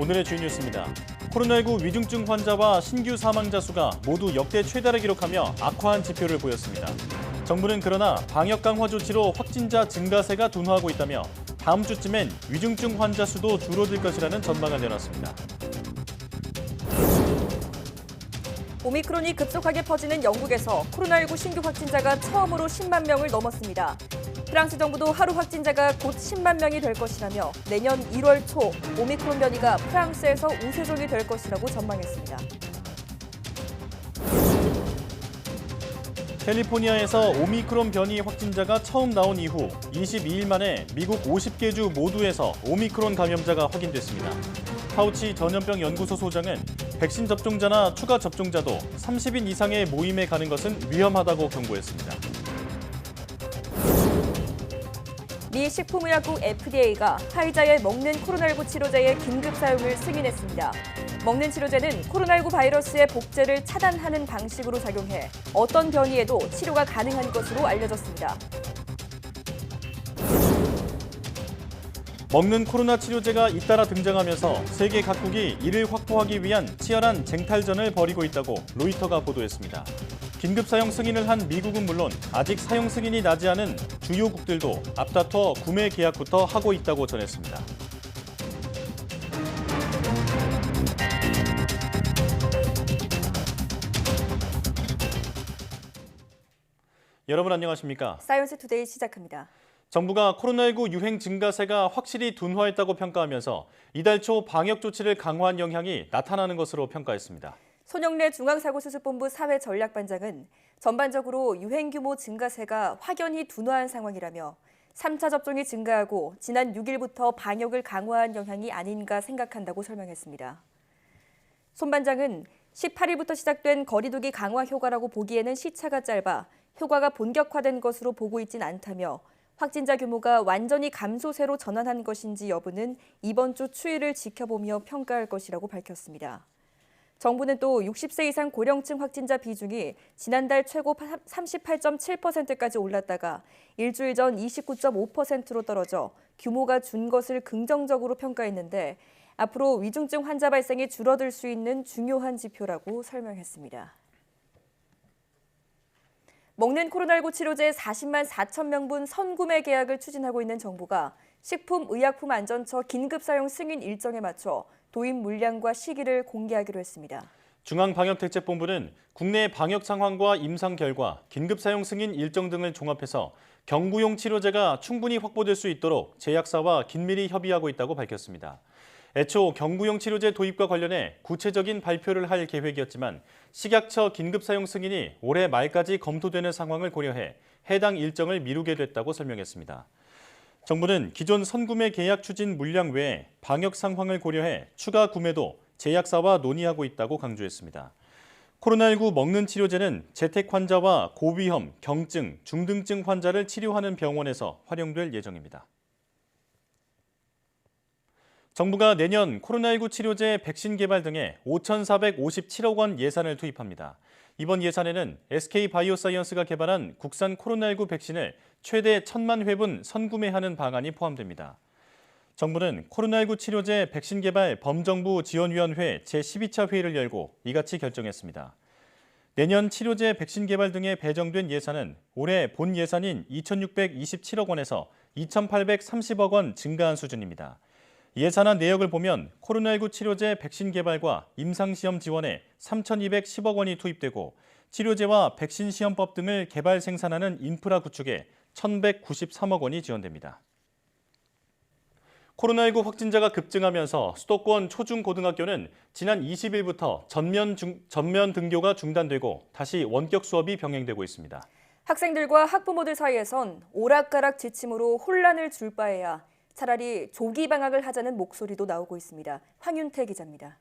오늘의 주요 뉴스입니다. 코로나19 위중증 환자와 신규 사망자 수가 모두 역대 최다를 기록하며 악화한 지표를 보였습니다. 정부는 그러나 방역 강화 조치로 확진자 증가세가 둔화하고 있다며 다음 주쯤엔 위중증 환자 수도 줄어들 것이라는 전망을 내놨습니다. 오미크론이 급속하게 퍼지는 영국에서 코로나19 신규 확진자가 처음으로 10만 명을 넘었습니다. 프랑스 정부도 하루 확진자가 곧 10만 명이 될 것이라며 내년 1월 초 오미크론 변이가 프랑스에서 우세종이 될 것이라고 전망했습니다. 캘리포니아에서 오미크론 변이 확진자가 처음 나온 이후 22일 만에 미국 50개 주 모두에서 오미크론 감염자가 확인됐습니다. 파우치 전염병 연구소 소장은 백신 접종자나 추가 접종자도 30인 이상의 모임에 가는 것은 위험하다고 경고했습니다. 미 식품의약국 FDA가 화이자의 먹는 코로나19 치료제의 긴급 사용을 승인했습니다. 먹는 치료제는 코로나19 바이러스의 복제를 차단하는 방식으로 작용해 어떤 변이에도 치료가 가능한 것으로 알려졌습니다. 먹는 코로나 치료제가 잇따라 등장하면서 세계 각국이 이를 확보하기 위한 치열한 쟁탈전을 벌이고 있다고 로이터가 보도했습니다. 긴급 사용 승인을 한 미국은 물론 아직 사용 승인이 나지 않은 주요국들도 앞다퉈 구매 계약부터 하고 있다고 전했습니다. 여러분 안녕하십니까? 사이언스 투데이 시작합니다. 정부가 코로나19 유행 증가세가 확실히 둔화했다고 평가하면서 이달 초 방역 조치를 강화한 영향이 나타나는 것으로 평가했습니다. 손영래 중앙사고수습본부 사회전략반장은 전반적으로 유행 규모 증가세가 확연히 둔화한 상황이라며 3차 접종이 증가하고 지난 6일부터 방역을 강화한 영향이 아닌가 생각한다고 설명했습니다. 손 반장은 18일부터 시작된 거리두기 강화 효과라고 보기에는 시차가 짧아 효과가 본격화된 것으로 보고 있진 않다며 확진자 규모가 완전히 감소세로 전환한 것인지 여부는 이번 주 추이를 지켜보며 평가할 것이라고 밝혔습니다. 정부는 또 60세 이상 고령층 확진자 비중이 지난달 최고 38.7%까지 올랐다가 일주일 전 29.5%로 떨어져 규모가 준 것을 긍정적으로 평가했는데 앞으로 위중증 환자 발생이 줄어들 수 있는 중요한 지표라고 설명했습니다. 먹는 코로나19 치료제 40만 4천 명분 선구매 계약을 추진하고 있는 정부가 식품의약품안전처 긴급사용 승인 일정에 맞춰 도입 물량과 시기를 공개하기로 했습니다. 중앙방역대책본부는 국내 방역 상황과 임상 결과, 긴급사용 승인 일정 등을 종합해서 경구용 치료제가 충분히 확보될 수 있도록 제약사와 긴밀히 협의하고 있다고 밝혔습니다. 애초 경구용 치료제 도입과 관련해 구체적인 발표를 할 계획이었지만 식약처 긴급사용 승인이 올해 말까지 검토되는 상황을 고려해 해당 일정을 미루게 됐다고 설명했습니다. 정부는 기존 선구매 계약 추진 물량 외에 방역 상황을 고려해 추가 구매도 제약사와 논의하고 있다고 강조했습니다. 코로나19 먹는 치료제는 재택 환자와 고위험, 경증, 중등증 환자를 치료하는 병원에서 활용될 예정입니다. 정부가 내년 코로나19 치료제 백신 개발 등에 5,457억 원 예산을 투입합니다. 이번 예산에는 SK바이오사이언스가 개발한 국산 코로나19 백신을 최대 1,000만 회분 선구매하는 방안이 포함됩니다. 정부는 코로나19 치료제 백신 개발 범정부 지원위원회 제12차 회의를 열고 이같이 결정했습니다. 내년 치료제 백신 개발 등에 배정된 예산은 올해 본 예산인 2,627억 원에서 2,830억 원 증가한 수준입니다. 예산안 내역을 보면 코로나19 치료제 백신 개발과 임상시험 지원에 3,210억 원이 투입되고 치료제와 백신 시험법 등을 개발 생산하는 인프라 구축에 1,193억 원이 지원됩니다. 코로나19 확진자가 급증하면서 수도권 초중고등학교는 지난 20일부터 전면 등교가 중단되고 다시 원격 수업이 병행되고 있습니다. 학생들과 학부모들 사이에선 오락가락 지침으로 혼란을 줄 바에야 차라리 조기 방학을 하자는 목소리도 나오고 있습니다. 황윤태 기자입니다.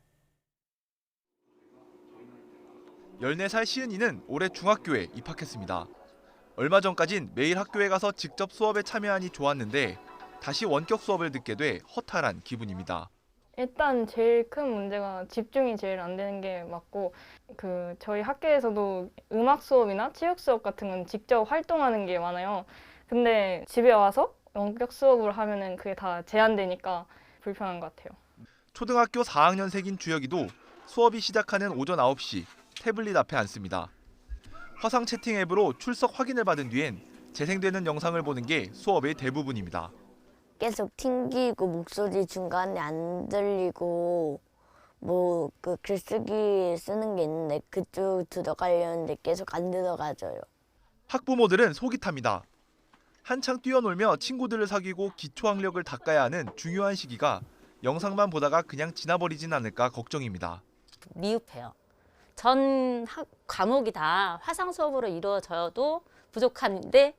14살 시은이는 올해 중학교에 입학했습니다. 얼마 전까진 매일 학교에 가서 직접 수업에 참여하니 좋았는데 다시 원격 수업을 듣게 돼 허탈한 기분입니다. 일단 제일 큰 문제가 집중이 제일 안 되는 게 맞고 저희 학교에서도 음악 수업이나 체육 수업 같은 건 직접 활동하는 게 많아요. 근데 집에 와서 원격 수업을 하면은 그게 다 제한되니까 불편한 것 같아요. 초등학교 4학년생인 주혁이도 수업이 시작하는 오전 9시 태블릿 앞에 앉습니다. 화상 채팅 앱으로 출석 확인을 받은 뒤엔 재생되는 영상을 보는 게 수업의 대부분입니다. 계속 튕기고 목소리 중간에 안 들리고 뭐 그 글쓰기 쓰는 게 있는데 그쪽 들어가려는데 계속 안 들어가져요. 학부모들은 속이 탑니다. 한창 뛰어놀며 친구들을 사귀고 기초학력을 닦아야 하는 중요한 시기가 영상만 보다가 그냥 지나버리진 않을까 걱정입니다. 미흡해요. 전 과목이 다 화상 수업으로 이루어져도 부족한데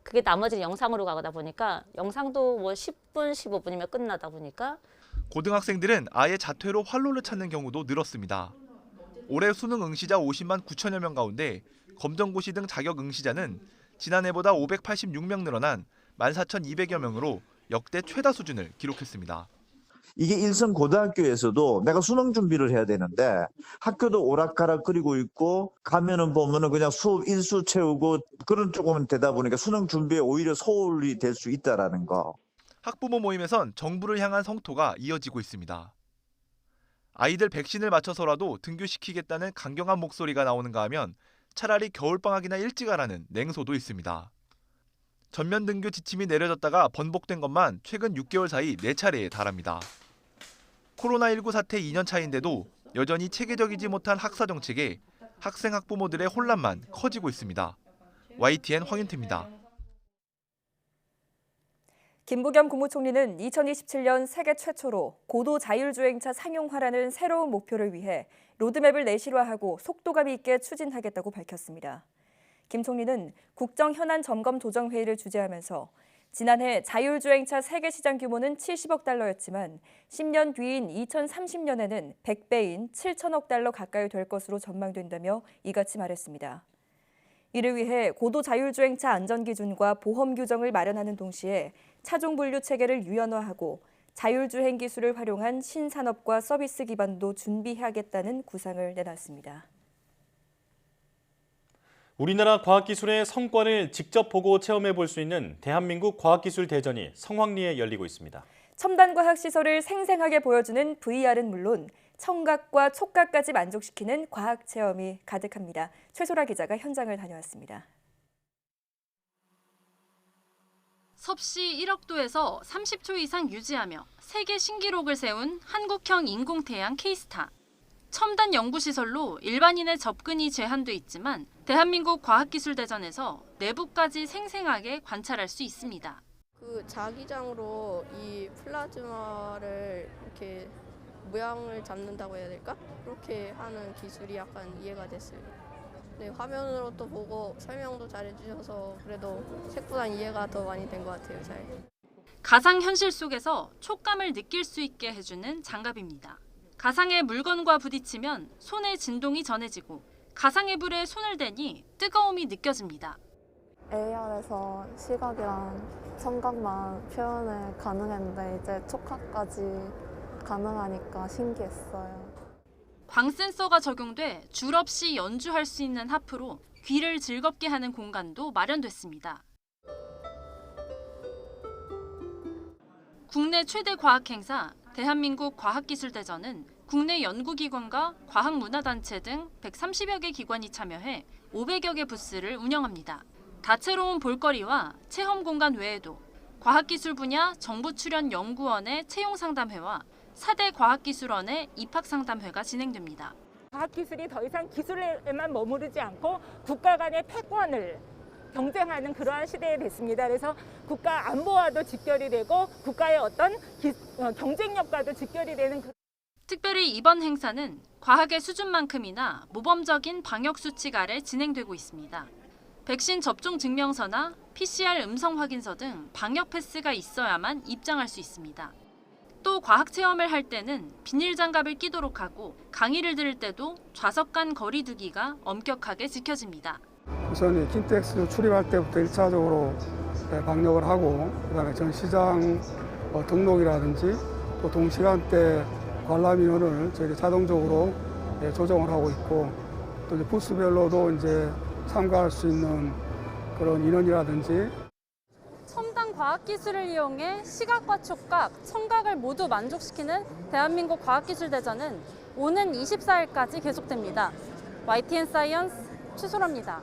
그게 나머지는 영상으로 가다 보니까 영상도 뭐 10분, 15분이면 끝나다 보니까 고등학생들은 아예 자퇴로 활로를 찾는 경우도 늘었습니다. 올해 수능 응시자 50만 9천여 명 가운데 검정고시 등 자격 응시자는 지난해보다 586명 늘어난 14,200여 명으로 역대 최다 수준을 기록했습니다. 이게 일선 고등학교에서도 내가 수능 준비를 해야 되는데 학교도 오락가락거리고 있고 가면은 보면은 그냥 수업 일수 채우고 그런 쪽으로만 되다 보니까 수능 준비에 오히려 소홀히 될 수 있다라는 거. 학부모 모임에선 정부를 향한 성토가 이어지고 있습니다. 아이들 백신을 맞춰서라도 등교시키겠다는 강경한 목소리가 나오는가 하면 차라리 겨울방학이나 일찍 하라는 냉소도 있습니다. 전면 등교 지침이 내려졌다가 번복된 것만 최근 6개월 사이 4차례에 달합니다. 코로나19 사태 2년 차인데도 여전히 체계적이지 못한 학사 정책에 학생 학부모들의 혼란만 커지고 있습니다. YTN 황윤태입니다. 김부겸 국무총리는 2027년 세계 최초로 고도 자율주행차 상용화라는 새로운 목표를 위해 로드맵을 내실화하고 속도감 있게 추진하겠다고 밝혔습니다. 김 총리는 국정 현안 점검 조정 회의를 주재하면서 지난해 자율주행차 세계 시장 규모는 70억 달러였지만 10년 뒤인 2030년에는 100배인 7천억 달러 가까이 될 것으로 전망된다며 이같이 말했습니다. 이를 위해 고도 자율주행차 안전기준과 보험 규정을 마련하는 동시에 차종 분류 체계를 유연화하고 자율주행 기술을 활용한 신산업과 서비스 기반도 준비해야겠다는 구상을 내놨습니다. 우리나라 과학기술의 성과를 직접 보고 체험해 볼 수 있는 대한민국 과학기술대전이 성황리에 열리고 있습니다. 첨단 과학시설을 생생하게 보여주는 VR은 물론 청각과 촉각까지 만족시키는 과학체험이 가득합니다. 최소라 기자가 현장을 다녀왔습니다. 섭씨 1억 도에서 30초 이상 유지하며 세계 신기록을 세운 한국형 인공태양 K-스타. 첨단 연구시설로 일반인의 접근이 제한돼 있지만 대한민국 과학기술대전에서 내부까지 생생하게 관찰할 수 있습니다. 그 자기장으로 이 플라즈마를 이렇게 모양을 잡는다고 해야 될까? 그렇게 하는 기술이 약간 이해가 됐어요. 네, 화면으로 또 보고 설명도 잘해주셔서 그래도 책보단 이해가 더 많이 된 것 같아요. 잘. 가상현실 속에서 촉감을 느낄 수 있게 해주는 장갑입니다. 가상의 물건과 부딪히면 손의 진동이 전해지고 가상의 불에 손을 대니 뜨거움이 느껴집니다. AR에서 시각이랑 청각만 표현을 가능했는데 이제 촉각까지 가능하니까 신기했어요. 광 센서가 적용돼 줄 없이 연주할 수 있는 하프로 귀를 즐겁게 하는 공간도 마련됐습니다. 국내 최대 과학 행사 대한민국 과학기술대전은 국내 연구기관과 과학문화단체 등 130여 개 기관이 참여해 500여 개 부스를 운영합니다. 다채로운 볼거리와 체험 공간 외에도 과학기술 분야 정부 출연 연구원의 채용상담회와 4대 과학기술원의 입학상담회가 진행됩니다. 과학기술이 더 이상 기술에만 머무르지 않고 국가 간의 패권을 경쟁하는 그러한 시대에 됐습니다. 그래서 국가 안보와도 직결이 되고 국가의 어떤 경쟁력과도 직결이 되는 특별히 이번 행사는 과학의 수준만큼이나 모범적인 방역 수칙 아래 진행되고 있습니다. 백신 접종 증명서나 PCR 음성 확인서 등 방역 패스가 있어야만 입장할 수 있습니다. 또 과학 체험을 할 때는 비닐 장갑을 끼도록 하고 강의를 들을 때도 좌석 간 거리 두기가 엄격하게 지켜집니다. 우선 킨텍스 출입할 때부터 1차적으로 방역을 하고 그다음에 전 시장 등록이라든지 또 동시간대 관람 인원을 저희가 자동적으로 조정을 하고 있고 또 이제 부스별로도 이제 참가할 수 있는 그런 인원이라든지 첨단 과학기술을 이용해 시각과 촉각, 청각을 모두 만족시키는 대한민국 과학기술대전은 오는 24일까지 계속됩니다. YTN 사이언스 최소라입니다.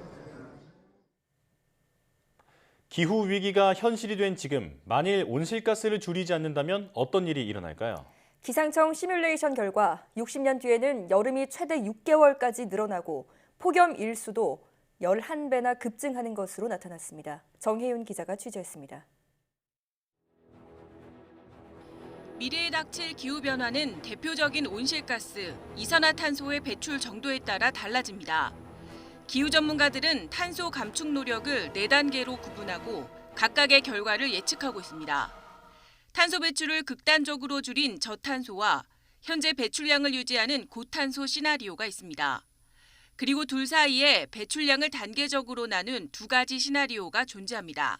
기후 위기가 현실이 된 지금 만일 온실가스를 줄이지 않는다면 어떤 일이 일어날까요? 기상청 시뮬레이션 결과 60년 뒤에는 여름이 최대 6개월까지 늘어나고 폭염 일수도 11배나 급증하는 것으로 나타났습니다. 정혜윤 기자가 취재했습니다. 미래에 닥칠 기후변화는 대표적인 온실가스, 이산화탄소의 배출 정도에 따라 달라집니다. 기후 전문가들은 탄소 감축 노력을 4단계로 구분하고 각각의 결과를 예측하고 있습니다. 탄소 배출을 극단적으로 줄인 저탄소와 현재 배출량을 유지하는 고탄소 시나리오가 있습니다. 그리고 둘 사이에 배출량을 단계적으로 나눈 2가지 시나리오가 존재합니다.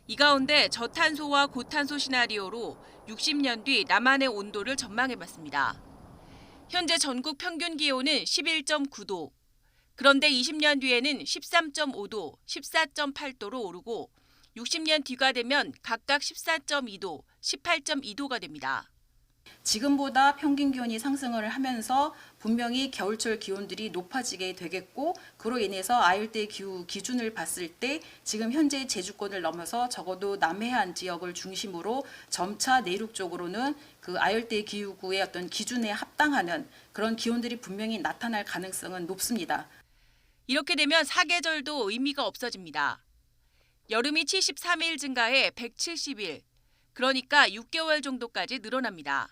이 가운데 저탄소와 고탄소 시나리오로 60년 뒤 남한의 온도를 전망해봤습니다. 현재 전국 평균 기온은 11.9도, 그런데 20년 뒤에는 13.5도, 14.8도로 오르고 60년 뒤가 되면 각각 14.2도, 18.2도가 됩니다. 지금보다 평균 기온이 상승을 하면서 분명히 겨울철 기온들이 높아지게 되겠고 그로 인해서 아열대 기후 기준을 봤을 때 지금 현재 제주권을 넘어서 적어도 남해안 지역을 중심으로 점차 내륙 쪽으로는 그 아열대 기후구의 어떤 기준에 합당하는 그런 기온들이 분명히 나타날 가능성은 높습니다. 이렇게 되면 사계절도 의미가 없어집니다. 여름이 73일 증가해 170일, 그러니까 6개월 정도까지 늘어납니다.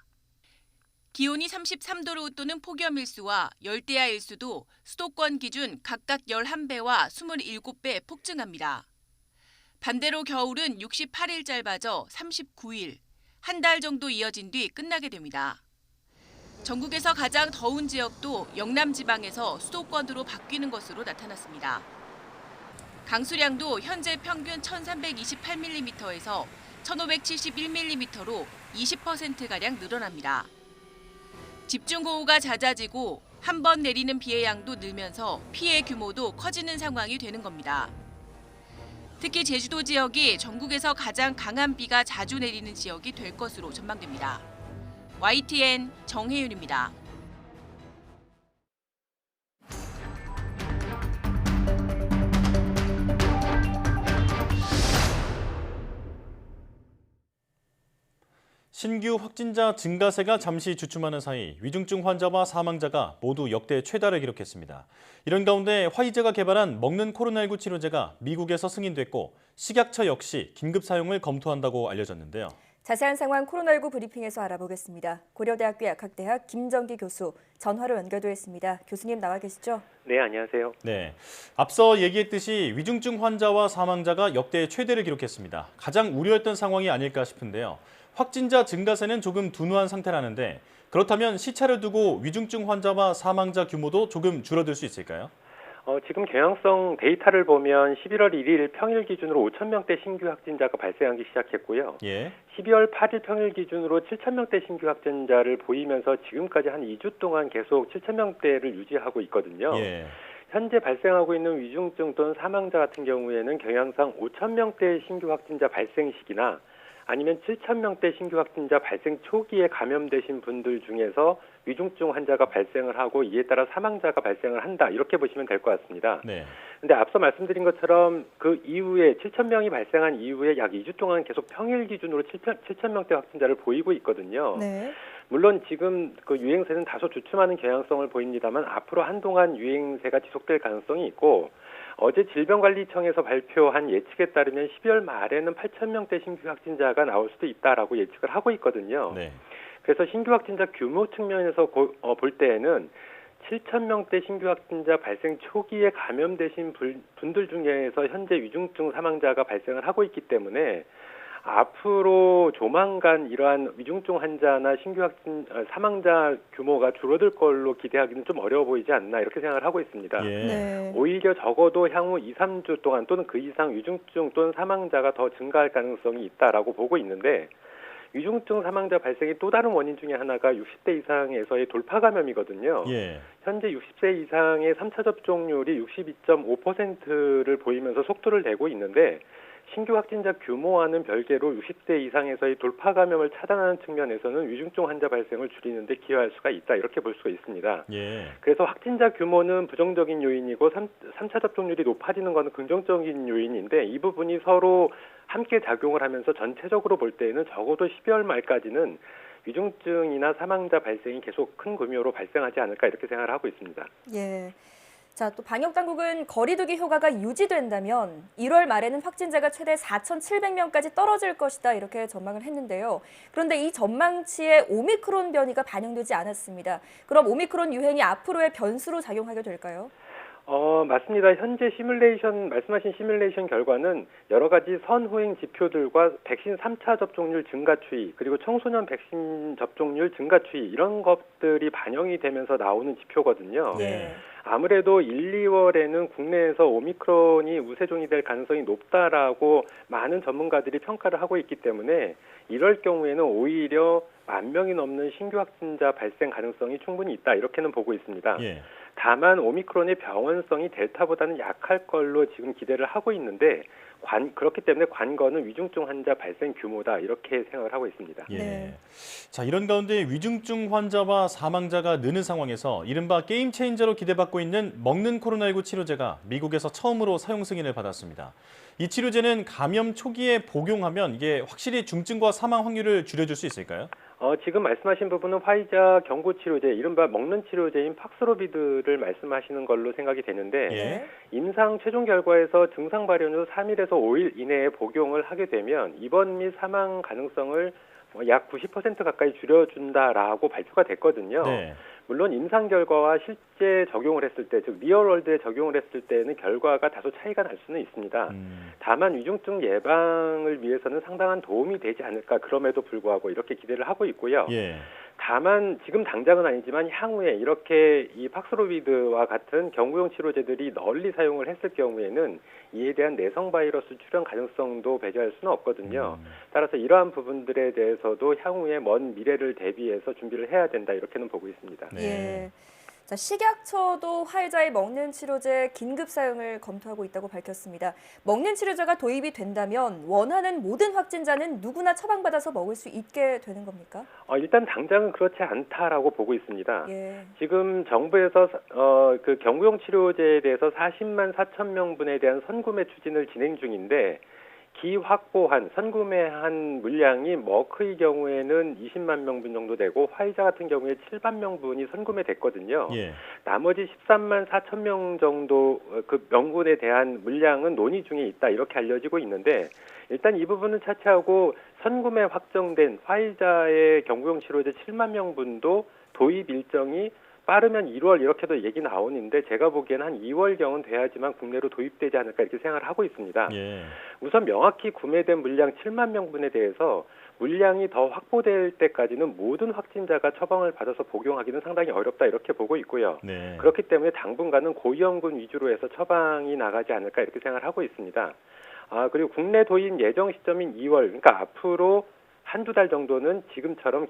기온이 33도를 웃도는 폭염일수와 열대야 일수도 수도권 기준 각각 11배와 27배 폭증합니다. 반대로 겨울은 68일 짧아져 39일, 한 달 정도 이어진 뒤 끝나게 됩니다. 전국에서 가장 더운 지역도 영남 지방에서 수도권으로 바뀌는 것으로 나타났습니다. 강수량도 현재 평균 1328mm에서 1571mm로 20%가량 늘어납니다. 집중豪雨가 잦아지고 한 번 내리는 비의 양도 늘면서 피해 규모도 커지는 상황이 되는 겁니다. 특히 제주도 지역이 전국에서 가장 강한 비가 자주 내리는 지역이 될 것으로 전망됩니다. YTN 정혜윤입니다. 신규 확진자 증가세가 잠시 주춤하는 사이 위중증 환자와 사망자가 모두 역대 최다를 기록했습니다. 이런 가운데 화이자가 개발한 먹는 코로나19 치료제가 미국에서 승인됐고 식약처 역시 긴급 사용을 검토한다고 알려졌는데요. 자세한 상황 코로나19 브리핑에서 알아보겠습니다. 고려대학교 약학대학 김정기 교수 전화로 연결돼 있습니다. 교수님 나와 계시죠? 네, 안녕하세요. 네, 앞서 얘기했듯이 위중증 환자와 사망자가 역대 최대를 기록했습니다. 가장 우려했던 상황이 아닐까 싶은데요. 확진자 증가세는 조금 둔화한 상태라는데 그렇다면 시차를 두고 위중증 환자와 사망자 규모도 조금 줄어들 수 있을까요? 지금 경향성 데이터를 보면 11월 1일 평일 기준으로 5,000명대 신규 확진자가 발생하기 시작했고요. 예. 12월 8일 평일 기준으로 7,000명대 신규 확진자를 보이면서 지금까지 한 2주 동안 계속 7,000명대를 유지하고 있거든요. 예. 현재 발생하고 있는 위중증 또는 사망자 같은 경우에는 경향상 5,000명대 신규 확진자 발생 시기나 아니면 7,000명대 신규 확진자 발생 초기에 감염되신 분들 중에서 위중증 환자가 발생을 하고 이에 따라 사망자가 발생을 한다. 이렇게 보시면 될 것 같습니다. 네. 근데 앞서 말씀드린 것처럼 그 이후에 7,000명이 발생한 이후에 약 2주 동안 계속 평일 기준으로 7,000명대 확진자를 보이고 있거든요. 네. 물론 지금 그 유행세는 다소 주춤하는 경향성을 보입니다만 앞으로 한동안 유행세가 지속될 가능성이 있고 어제 질병관리청에서 발표한 예측에 따르면 12월 말에는 8,000명대 신규 확진자가 나올 수도 있다라고 예측을 하고 있거든요. 네. 그래서 신규 확진자 규모 측면에서 볼 때에는 7,000명대 신규 확진자 발생 초기에 감염되신 분들 중에서 현재 위중증 사망자가 발생을 하고 있기 때문에 앞으로 조만간 이러한 위중증 환자나 신규 확진 사망자 규모가 줄어들 걸로 기대하기는 좀 어려워 보이지 않나 이렇게 생각을 하고 있습니다. 예. 네. 오히려 적어도 향후 2, 3주 동안 또는 그 이상 위중증 또는 사망자가 더 증가할 가능성이 있다라고 보고 있는데 위중증 사망자 발생의 또 다른 원인 중에 하나가 60대 이상에서의 돌파 감염이거든요. 예. 현재 60세 이상의 3차 접종률이 62.5%를 보이면서 속도를 내고 있는데 신규 확진자 규모와는 별개로 60대 이상에서의 돌파 감염을 차단하는 측면에서는 위중증 환자 발생을 줄이는 데 기여할 수가 있다. 이렇게 볼 수가 있습니다. 예. 그래서 확진자 규모는 부정적인 요인이고 3차 접종률이 높아지는 것은 긍정적인 요인인데 이 부분이 서로 함께 작용을 하면서 전체적으로 볼 때에는 적어도 12월 말까지는 위중증이나 사망자 발생이 계속 큰 규모로 발생하지 않을까 이렇게 생각을 하고 있습니다. 예. 자, 또 방역 당국은 거리두기 효과가 유지된다면 1월 말에는 확진자가 최대 4,700명까지 떨어질 것이다 이렇게 전망을 했는데요. 그런데 이 전망치에 오미크론 변이가 반영되지 않았습니다. 그럼 오미크론 유행이 앞으로의 변수로 작용하게 될까요? 맞습니다. 현재 말씀하신 시뮬레이션 결과는 여러 가지 선후행 지표들과 백신 3차 접종률 증가 추이, 그리고 청소년 백신 접종률 증가 추이 이런 것들이 반영이 되면서 나오는 지표거든요. 네. 아무래도 1, 2월에는 국내에서 오미크론이 우세종이 될 가능성이 높다라고 많은 전문가들이 평가를 하고 있기 때문에 이럴 경우에는 오히려 10,000명이 넘는 신규 확진자 발생 가능성이 충분히 있다 이렇게는 보고 있습니다. 예. 다만 오미크론의 병원성이 델타보다는 약할 걸로 지금 기대를 하고 있는데 그렇기 때문에 관건은 위중증 환자 발생 규모다 이렇게 생각을 하고 있습니다. 예. 네. 자, 이런 가운데 위중증 환자와 사망자가 느는 상황에서 이른바 게임 체인저로 기대받고 있는 먹는 코로나19 치료제가 미국에서 처음으로 사용 승인을 받았습니다. 이 치료제는 감염 초기에 복용하면 이게 확실히 중증과 사망 확률을 줄여줄 수 있을까요? 지금 말씀하신 부분은 화이자 경구 치료제, 이른바 먹는 치료제인 팍스로비드를 말씀하시는 걸로 생각이 되는데 예. 임상 최종 결과에서 증상 발현 후 3일에서 5일 이내에 복용을 하게 되면 입원 및 사망 가능성을 약 90% 가까이 줄여준다라고 발표가 됐거든요. 네. 물론 임상 결과와 실제 적용을 했을 때, 즉 리얼월드에 적용을 했을 때는 결과가 다소 차이가 날 수는 있습니다. 다만 위중증 예방을 위해서는 상당한 도움이 되지 않을까 그럼에도 불구하고 이렇게 기대를 하고 있고요. 예. 다만 지금 당장은 아니지만 향후에 이렇게 이 팍스로비드와 같은 경구용 치료제들이 널리 사용을 했을 경우에는 이에 대한 내성 바이러스 출현 가능성도 배제할 수는 없거든요. 따라서 이러한 부분들에 대해서도 향후에 먼 미래를 대비해서 준비를 해야 된다 이렇게는 보고 있습니다. 네. 예. 자, 식약처도 화이자의 먹는 치료제 긴급 사용을 검토하고 있다고 밝혔습니다. 먹는 치료제가 도입이 된다면 원하는 모든 확진자는 누구나 처방받아서 먹을 수 있게 되는 겁니까? 일단 당장은 그렇지 않다라고 보고 있습니다. 예. 지금 정부에서 그 경구용 치료제에 대해서 40만 4천 명분에 대한 선구매 추진을 진행 중인데 기확보한 선구매한 물량이 머크의 경우에는 20만 명분 정도 되고 화이자 같은 경우에 7만 명분이 선구매됐거든요. 예. 나머지 13만 4천 명 정도 그 명분에 대한 물량은 논의 중에 있다 이렇게 알려지고 있는데 일단 이 부분은 차치하고 선구매 확정된 화이자의 경구용 치료제 7만 명분도 도입 일정이 빠르면 1월 이렇게도 얘기 나오는데 제가 보기에는 한 2월경은 돼야지만 국내로 도입되지 않을까 이렇게 생각을 하고 있습니다. 예. 우선 명확히 구매된 물량 7만 명분에 대해서 물량이 더 확보될 때까지는 모든 확진자가 처방을 받아서 복용하기는 상당히 어렵다 이렇게 보고 있고요. 네. 그렇기 때문에 당분간은 고위험군 위주로 해서 처방이 나가지 않을까 이렇게 생각을 하고 있습니다. 그리고 국내 도입 예정 시점인 2월, 그러니까 앞으로 한두 달 정도는 지금처럼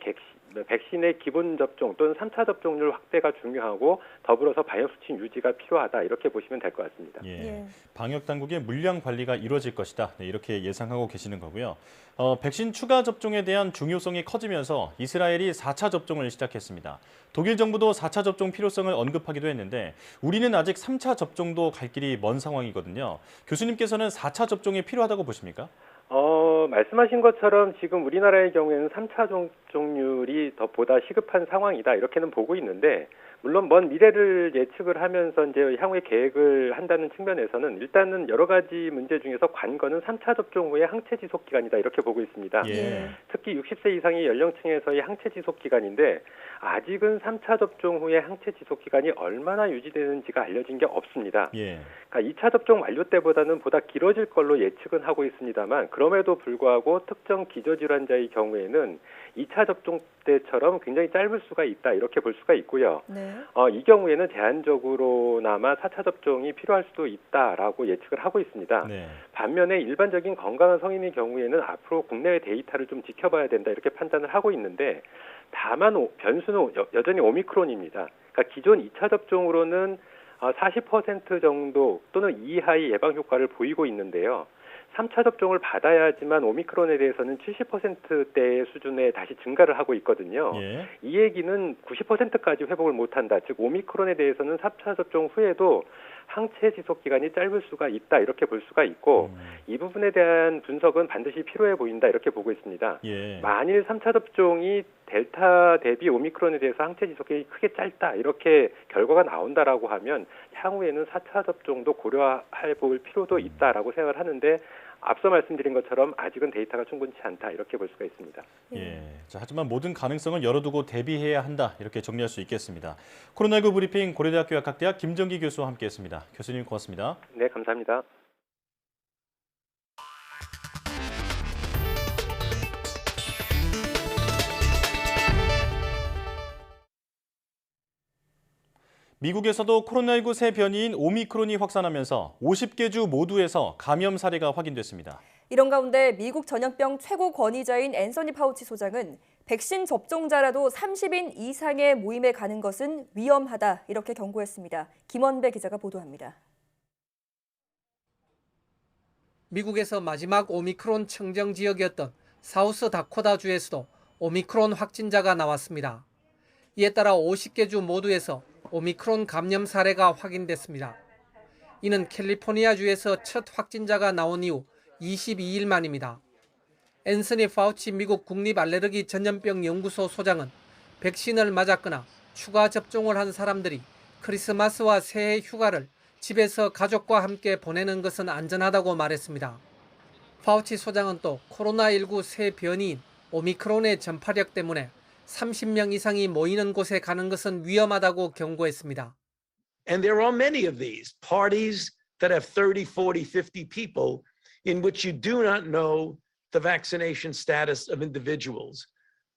백신의 기본 접종 또는 3차 접종률 확대가 중요하고 더불어서 방역수칙 유지가 필요하다 이렇게 보시면 될 것 같습니다. 예. 방역 당국의 물량 관리가 이루어질 것이다. 네, 이렇게 예상하고 계시는 거고요. 백신 추가 접종에 대한 중요성이 커지면서 이스라엘이 4차 접종을 시작했습니다. 독일 정부도 4차 접종 필요성을 언급하기도 했는데 우리는 아직 3차 접종도 갈 길이 먼 상황이거든요. 교수님께서는 4차 접종이 필요하다고 보십니까? 말씀하신 것처럼 지금 우리나라의 경우에는 3차 접종률이 더 보다 시급한 상황이다 이렇게는 보고 있는데 물론 먼 미래를 예측을 하면서 이제 향후에 계획을 한다는 측면에서는 일단은 여러 가지 문제 중에서 관건은 3차 접종 후의 항체 지속 기간이다 이렇게 보고 있습니다. 예. 특히 60세 이상의 연령층에서의 항체 지속 기간인데 아직은 3차 접종 후의 항체 지속 기간이 얼마나 유지되는지가 알려진 게 없습니다. 예. 그러니까 2차 접종 완료 때보다는 보다 길어질 걸로 예측은 하고 있습니다만 그럼에도 불구하고 특정 기저질환자의 경우에는 2차 접종 때처럼 굉장히 짧을 수가 있다 이렇게 볼 수가 있고요. 네. 이 경우에는 제한적으로나마 4차 접종이 필요할 수도 있다라고 예측을 하고 있습니다. 네. 반면에 일반적인 건강한 성인의 경우에는 앞으로 국내의 데이터를 좀 지켜봐야 된다 이렇게 판단을 하고 있는데 다만 변수는 여전히 오미크론입니다. 그러니까 기존 2차 접종으로는 40% 정도 또는 이하의 예방 효과를 보이고 있는데요. 3차 접종을 받아야지만 오미크론에 대해서는 70%대의 수준에 다시 증가를 하고 있거든요. 예. 이 얘기는 90%까지 회복을 못한다. 즉 오미크론에 대해서는 4차 접종 후에도 항체 지속 기간이 짧을 수가 있다. 이렇게 볼 수가 있고 이 부분에 대한 분석은 반드시 필요해 보인다. 이렇게 보고 있습니다. 예. 만일 3차 접종이 델타 대비 오미크론에 대해서 항체 지속이 크게 짧다. 이렇게 결과가 나온다라고 하면 향후에는 4차 접종도 고려해 볼 필요도 있다라고 생각을 하는데 앞서 말씀드린 것처럼 아직은 데이터가 충분치 않다. 이렇게 볼 수가 있습니다. 예. 자, 하지만 모든 가능성을 열어두고 대비해야 한다. 이렇게 정리할 수 있겠습니다. 코로나19 브리핑 고려대학교 약학대학 김정기 교수와 함께했습니다. 교수님 고맙습니다. 네, 감사합니다. 미국에서도 코로나19 새 변이인 오미크론이 확산하면서 50개 주 모두에서 감염 사례가 확인됐습니다. 이런 가운데 미국 전염병 최고 권위자인 앤서니 파우치 소장은 백신 접종자라도 30인 이상의 모임에 가는 것은 위험하다 이렇게 경고했습니다. 김원배 기자가 보도합니다. 미국에서 마지막 오미크론 청정 지역이었던 사우스 다코타주에서도 오미크론 확진자가 나왔습니다. 이에 따라 50개 주 모두에서 오미크론 감염 사례가 확인됐습니다. 이는 캘리포니아주에서 첫 확진자가 나온 이후 22일 만입니다. 앤서니 파우치 미국 국립알레르기 전염병 연구소 소장은 백신을 맞았거나 추가 접종을 한 사람들이 크리스마스와 새해 휴가를 집에서 가족과 함께 보내는 것은 안전하다고 말했습니다. 파우치 소장은 또 코로나19 새 변이인 오미크론의 전파력 때문에 30명 이상이 모이는 곳에 가는 것은 위험하다고 경고했습니다. And there are many of these parties that have 30, 40, 50 people in which you do not know the vaccination status of individuals.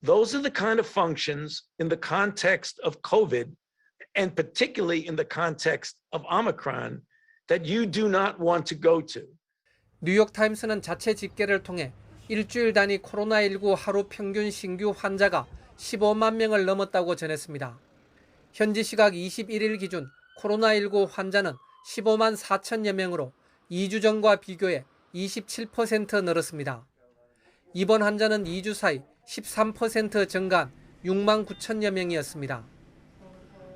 Those are the kind of functions in the context of COVID, and particularly in the context of Omicron, that you do not want to go to. 뉴욕타임스는 자체 집계를 통해 일주일 단위 코로나19 하루 평균 신규 환자가 15만 명을 넘었다고 전했습니다. 현지 시각 21일 기준 코로나19 환자는 15만 4천여 명으로 2주 전과 비교해 27% 늘었습니다. 입원 환자는 2주 사이 13% 증가한 6만 9천여 명이었습니다.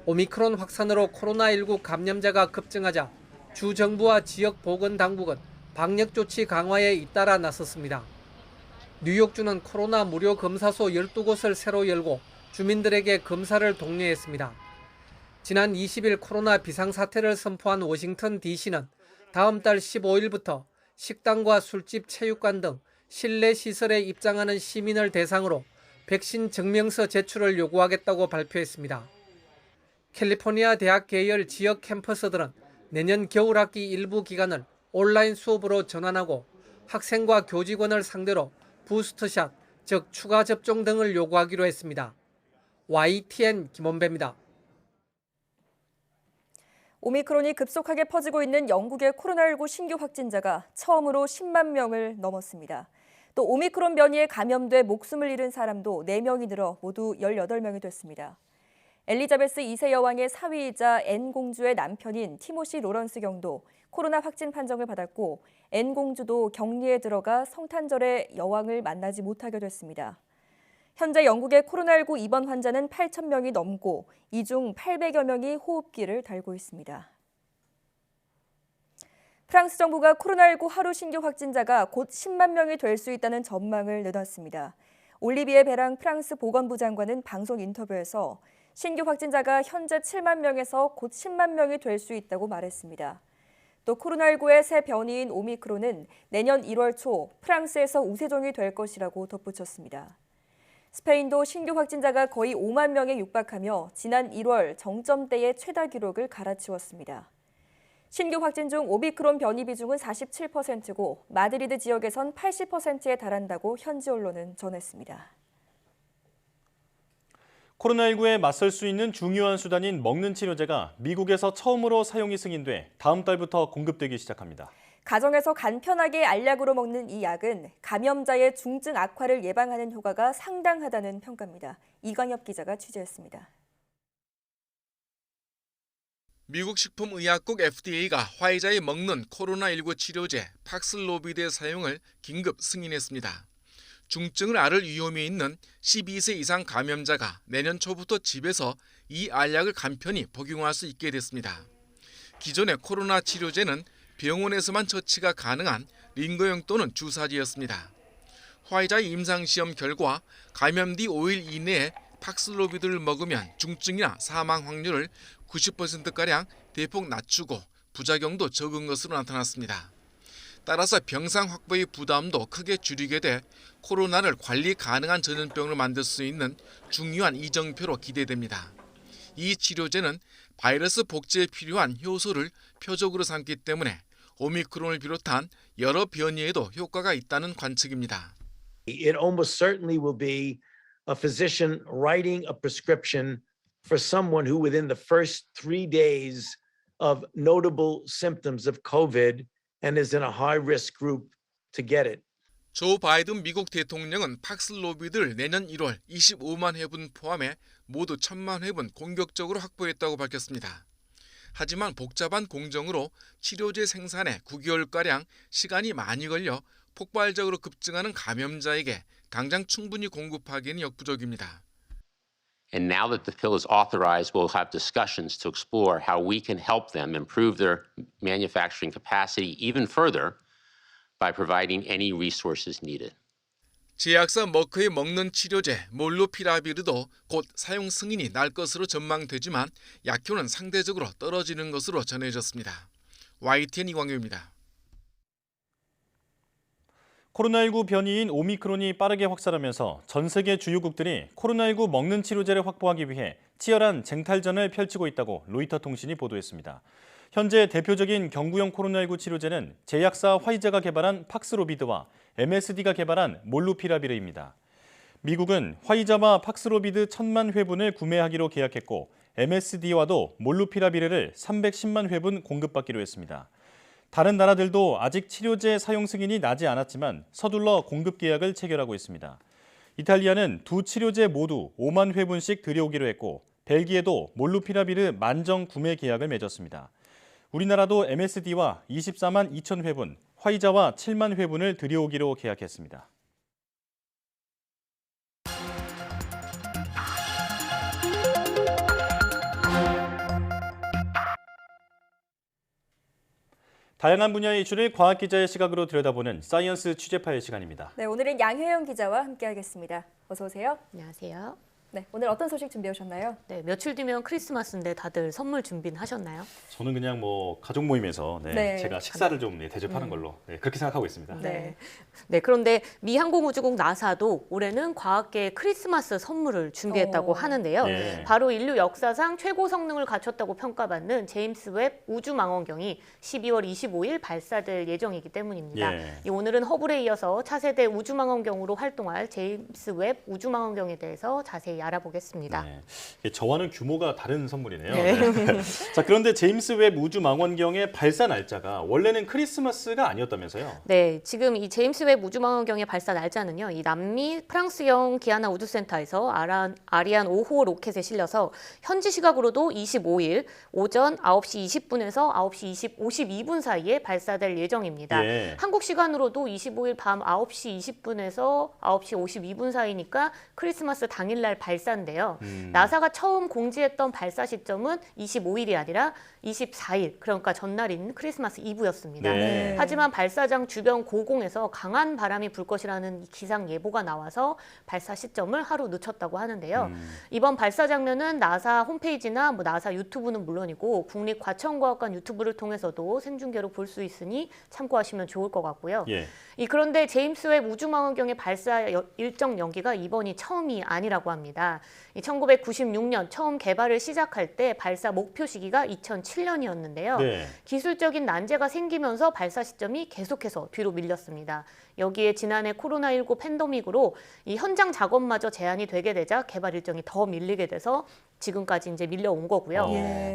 오미크론 확산으로 코로나19 감염자가 급증하자 주 정부와 지역 보건당국은 방역 조치 강화에 잇따라 나섰습니다. 뉴욕주는 코로나 무료 검사소 12곳을 새로 열고 주민들에게 검사를 독려했습니다. 지난 20일 코로나 비상사태를 선포한 워싱턴 DC는 다음 달 15일부터 식당과 술집, 체육관 등 실내 시설에 입장하는 시민을 대상으로 백신 증명서 제출을 요구하겠다고 발표했습니다. 캘리포니아 대학 계열 지역 캠퍼스들은 내년 겨울학기 일부 기간을 온라인 수업으로 전환하고 학생과 교직원을 상대로 부스트샷, 즉 추가 접종 등을 요구하기로 했습니다. YTN 김원배입니다. 오미크론이 급속하게 퍼지고 있는 영국의 코로나19 신규 확진자가 처음으로 10만 명을 넘었습니다. 또 오미크론 변이에 감염돼 목숨을 잃은 사람도 4명이 늘어 모두 18명이 됐습니다. 엘리자베스 2세 여왕의 사위이자 앤 공주의 남편인 티모시 로런스 경도 코로나 확진 판정을 받았고 앤 공주도 격리에 들어가 성탄절에 여왕을 만나지 못하게 됐습니다. 현재 영국의 코로나19 입원 환자는 8,000명이 넘고 이 중 800여 명이 호흡기를 달고 있습니다. 프랑스 정부가 코로나19 하루 신규 확진자가 곧 10만 명이 될 수 있다는 전망을 내놨습니다. 올리비에 베랑 프랑스 보건부 장관은 방송 인터뷰에서 신규 확진자가 현재 7만 명에서 곧 10만 명이 될 수 있다고 말했습니다. 또 코로나19의 새 변이인 오미크론은 내년 1월 초 프랑스에서 우세종이 될 것이라고 덧붙였습니다. 스페인도 신규 확진자가 거의 5만 명에 육박하며 지난 1월 정점대의 최다 기록을 갈아치웠습니다. 신규 확진 중 오미크론 변이 비중은 47%고 마드리드 지역에선 80%에 달한다고 현지 언론은 전했습니다. 코로나19에 맞설 수 있는 중요한 수단인 먹는 치료제가 미국에서 처음으로 사용이 승인돼 다음 달부터 공급되기 시작합니다. 가정에서 간편하게 알약으로 먹는 이 약은 감염자의 중증 악화를 예방하는 효과가 상당하다는 평가입니다. 이광엽 기자가 취재했습니다. 미국 식품의약국 FDA가 화이자에 먹는 코로나19 치료제 팍슬로비드의 사용을 긴급 승인했습니다. 중증을 앓을 위험이 있는 12세 이상 감염자가 내년 초부터 집에서 이 알약을 간편히 복용할 수 있게 됐습니다. 기존의 코로나 치료제는 병원에서만 처치가 가능한 링거용 또는 주사제였습니다. 화이자의 임상시험 결과 감염 뒤 5일 이내에 팍슬로비드를 먹으면 중증이나 사망 확률을 90%가량 대폭 낮추고 부작용도 적은 것으로 나타났습니다. 따라서 병상 확보의 부담도 크게 줄이게 돼 코로나를 관리 가능한 전염병을 만들 수 있는 중요한 이정표로 기대됩니다. 이 치료제는 바이러스 복제에 필요한 효소를 표적으로 삼기 때문에 오미크론을 비롯한 여러 변이에도 효과가 있다는 관측입니다. It almost certainly will be a physician writing a prescription for someone who within the first 3 days of notable symptoms of COVID and is in a high-risk group to get it. 조 바이든 미국 대통령은 팍슬로비드를 내년 1월 25만 회분 포함해 모두 1,000만 회분 공격적으로 확보했다고 밝혔습니다. 하지만 복잡한 공정으로 치료제 생산에 9개월가량 시간이 많이 걸려 폭발적으로 급증하는 감염자에게 당장 충분히 공급하기는 역부족입니다. And now that the pill is authorized, we'll have discussions to explore how we can help them improve their manufacturing capacity even further by providing any resources needed. 제약사 머크의 먹는 치료제 몰루피라비르도 곧 사용 승인이 날 것으로 전망되지만 약효는 상대적으로 떨어지는 것으로 전해졌습니다. YTN 이광규입니다. 코로나19 변이인 오미크론이 빠르게 확산하면서 전 세계 주요국들이 코로나19 먹는 치료제를 확보하기 위해 치열한 쟁탈전을 펼치고 있다고 로이터 통신이 보도했습니다. 현재 대표적인 경구용 코로나19 치료제는 제약사 화이자가 개발한 팍스로비드와 MSD가 개발한 몰루피라비르입니다. 미국은 화이자와 팍스로비드 1,000만 회분을 구매하기로 계약했고 MSD와도 몰루피라비르를 310만 회분 공급받기로 했습니다. 다른 나라들도 아직 치료제 사용 승인이 나지 않았지만 서둘러 공급 계약을 체결하고 있습니다. 이탈리아는 두 치료제 모두 5만 회분씩 들여오기로 했고 벨기에도 몰루피라비르 만정 구매 계약을 맺었습니다. 우리나라도 MSD와 24만 2천 회분, 화이자와 7만 회분을 들여오기로 계약했습니다. 다양한 분야의 이슈를 과학 기자의 시각으로 들여다보는 사이언스 취재파의 시간입니다. 네, 오늘은 양혜영 기자와 함께하겠습니다. 어서 오세요. 안녕하세요. 네, 오늘 어떤 소식 준비해 오셨나요? 네, 며칠 뒤면 크리스마스인데 다들 선물 준비는 하셨나요? 저는 그냥 가족 모임에서 제가 식사를 좀 대접하는 걸로 그렇게 생각하고 있습니다. 네, 그런데 미 항공우주국 나사도 올해는 과학계에 크리스마스 선물을 준비했다고 하는데요. 바로 인류 역사상 최고 성능을 갖췄다고 평가받는 제임스 웹 우주망원경이 12월 25일 발사될 예정이기 때문입니다. 오늘은 허블에 이어서 차세대 우주망원경으로 활동할 제임스 웹 우주망원경에 대해서 자세히 알아보겠습니다. 저와는 규모가 다른 선물이네요. 자, 그런데 제임스 웹 우주망원경의 발사 날짜가 원래는 크리스마스가 아니었다면서요? 네, 지금 이 제임스 웹 우주망원경의 발사 날짜는요. 이 남미 프랑스형 기아나 우주센터에서 아리안 5호 로켓에 실려서 현지 시각으로도 25일 오전 9시 20분에서 9시 52분 사이에 발사될 예정입니다. 한국 시간으로도 25일 밤 9시 20분에서 9시 52분 사이니까 크리스마스 당일날 발사인데요. 나사가 처음 공지했던 발사 시점은 25일이 아니라 24일, 그러니까 전날인 크리스마스 이브였습니다. 하지만 발사장 주변 고공에서 강한 바람이 불 것이라는 기상 예보가 나와서 발사 시점을 하루 늦췄다고 하는데요. 이번 발사 장면은 나사 홈페이지나 나사 유튜브는 물론이고 국립과천과학관 유튜브를 통해서도 생중계로 볼 수 있으니 참고하시면 좋을 것 같고요. 그런데 제임스 웹 우주망원경의 발사 일정 연기가 이번이 처음이 아니라고 합니다. 1996년 처음 개발을 시작할 때 발사 목표 시기가 2007년이었는데요. 기술적인 난제가 생기면서 발사 시점이 계속해서 뒤로 밀렸습니다. 여기에 지난해 코로나19 팬데믹으로 이 현장 작업마저 제한이 되게 되자 개발 일정이 더 밀리게 돼서 지금까지 이제 밀려온 거고요.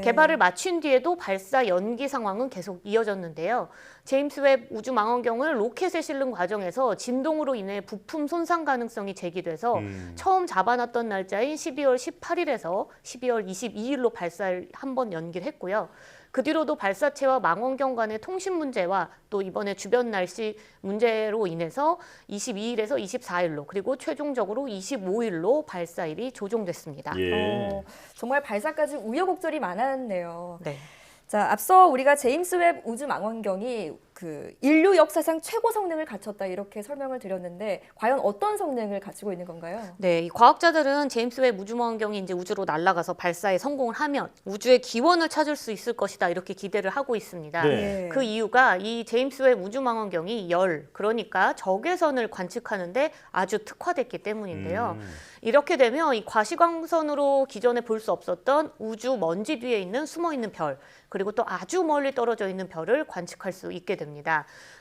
개발을 마친 뒤에도 발사 연기 상황은 계속 이어졌는데요. 제임스 웹 우주망원경을 로켓에 실는 과정에서 진동으로 인해 부품 손상 가능성이 제기돼서 처음 잡아놨던 날짜인 12월 18일에서 12월 22일로 발사를 한 번 연기를 했고요. 그 뒤로도 발사체와 망원경 간의 통신 문제와 또 이번에 주변 날씨 문제로 인해서 22일에서 24일로 그리고 최종적으로 25일로 발사일이 조정됐습니다. 정말 발사까지 우여곡절이 많았네요. 네. 자, 앞서 우리가 제임스 웹 우주 망원경이 그 인류 역사상 최고 성능을 갖췄다 이렇게 설명을 드렸는데 과연 어떤 성능을 가지고 있는 건가요? 네, 이 과학자들은 제임스 웹 우주망원경이 이제 우주로 날아가서 발사에 성공을 하면 우주의 기원을 찾을 수 있을 것이다 이렇게 기대를 하고 있습니다. 그 이유가 이 제임스 웹 우주망원경이 그러니까 적외선을 관측하는데 아주 특화됐기 때문인데요. 이렇게 되면 이 과시광선으로 기존에 볼 수 없었던 우주 먼지 뒤에 있는 숨어있는 별, 그리고 또 아주 멀리 떨어져 있는 별을 관측할 수 있게 됩니다.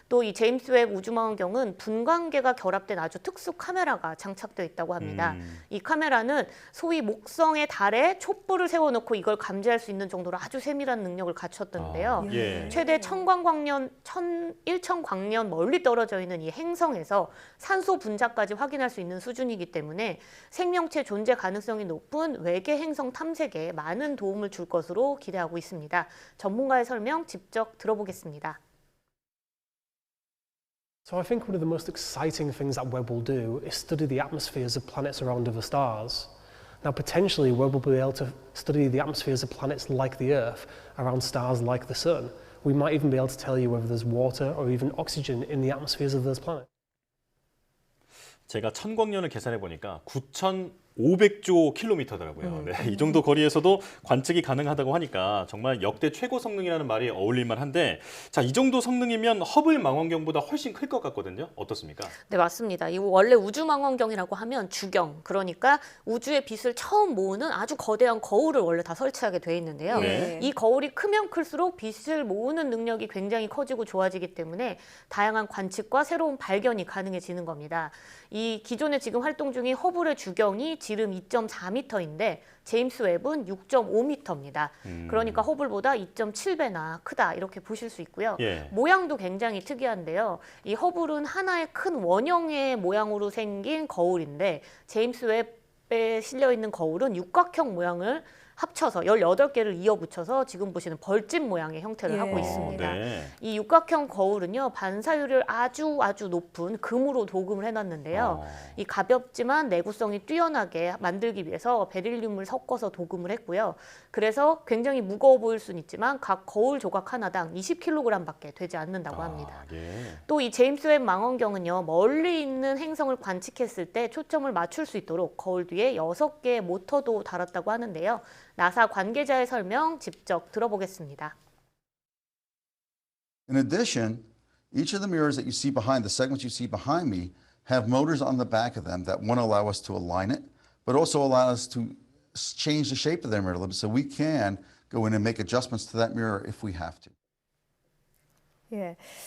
또 이 제임스 웹 우주망원경은 분광계가 결합된 아주 특수 카메라가 장착되어 있다고 합니다. 이 카메라는 소위 목성의 달에 촛불을 세워놓고 이걸 감지할 수 있는 정도로 아주 세밀한 능력을 갖췄던데요. 최대 1000광년 멀리 떨어져 있는 이 행성에서 산소 분자까지 확인할 수 있는 수준이기 때문에 생명체 존재 가능성이 높은 외계 행성 탐색에 많은 도움을 줄 것으로 기대하고 있습니다. 전문가의 설명 직접 들어보겠습니다. So I think one of the most exciting things that Webb will do is study the atmospheres of planets around other stars. Now potentially Webb will be able to study the atmospheres of planets like the Earth around stars like the Sun. We might even be able to tell you whether there's water or even oxygen in the atmospheres of those planets. 제가 천광년을 계산해 보니까 9,500조 킬로미터더라고요. 네, 이 정도 거리에서도 관측이 가능하다고 하니까 정말 역대 최고 성능이라는 말이 어울릴만 한데, 자, 이 정도 성능이면 허블 망원경보다 훨씬 클 것 같거든요. 어떻습니까? 네, 맞습니다. 이 원래 우주망원경이라고 하면 주경, 그러니까 우주의 빛을 처음 모으는 아주 거대한 거울을 원래 다 설치하게 돼 있는데요. 이 거울이 크면 클수록 빛을 모으는 능력이 굉장히 커지고 좋아지기 때문에 다양한 관측과 새로운 발견이 가능해지는 겁니다. 이 기존에 지금 활동 중인 허블의 주경이 지름 2.4m인데 제임스 웹은 6.5m입니다. 그러니까 허블보다 2.7배나 크다 이렇게 보실 수 있고요. 모양도 굉장히 특이한데요. 이 허블은 하나의 큰 원형의 모양으로 생긴 거울인데 제임스 웹에 실려 있는 거울은 육각형 모양을 합쳐서 18개를 이어붙여서 지금 보시는 벌집 모양의 형태를 하고 있습니다. 이 육각형 거울은요, 반사율을 아주 높은 금으로 도금을 해놨는데요. 이 가볍지만 내구성이 뛰어나게 만들기 위해서 베릴륨을 섞어서 도금을 했고요. 그래서 굉장히 무거워 보일 수는 있지만 각 거울 조각 하나당 20kg밖에 되지 않는다고 합니다. 또 이 제임스 웹 망원경은요, 멀리 있는 행성을 관측했을 때 초점을 맞출 수 있도록 거울 뒤에 6개의 모터도 달았다고 하는데요. 나사 관계자의 설명 직접 들어보겠습니다. In addition, each of the mirrors that you see behind, the segments you see behind me, have motors on the back of them that want to allow us to align it, but also allow us to change the shape of their mirror a little bit so we can go in and make adjustments to that mirror if we have to.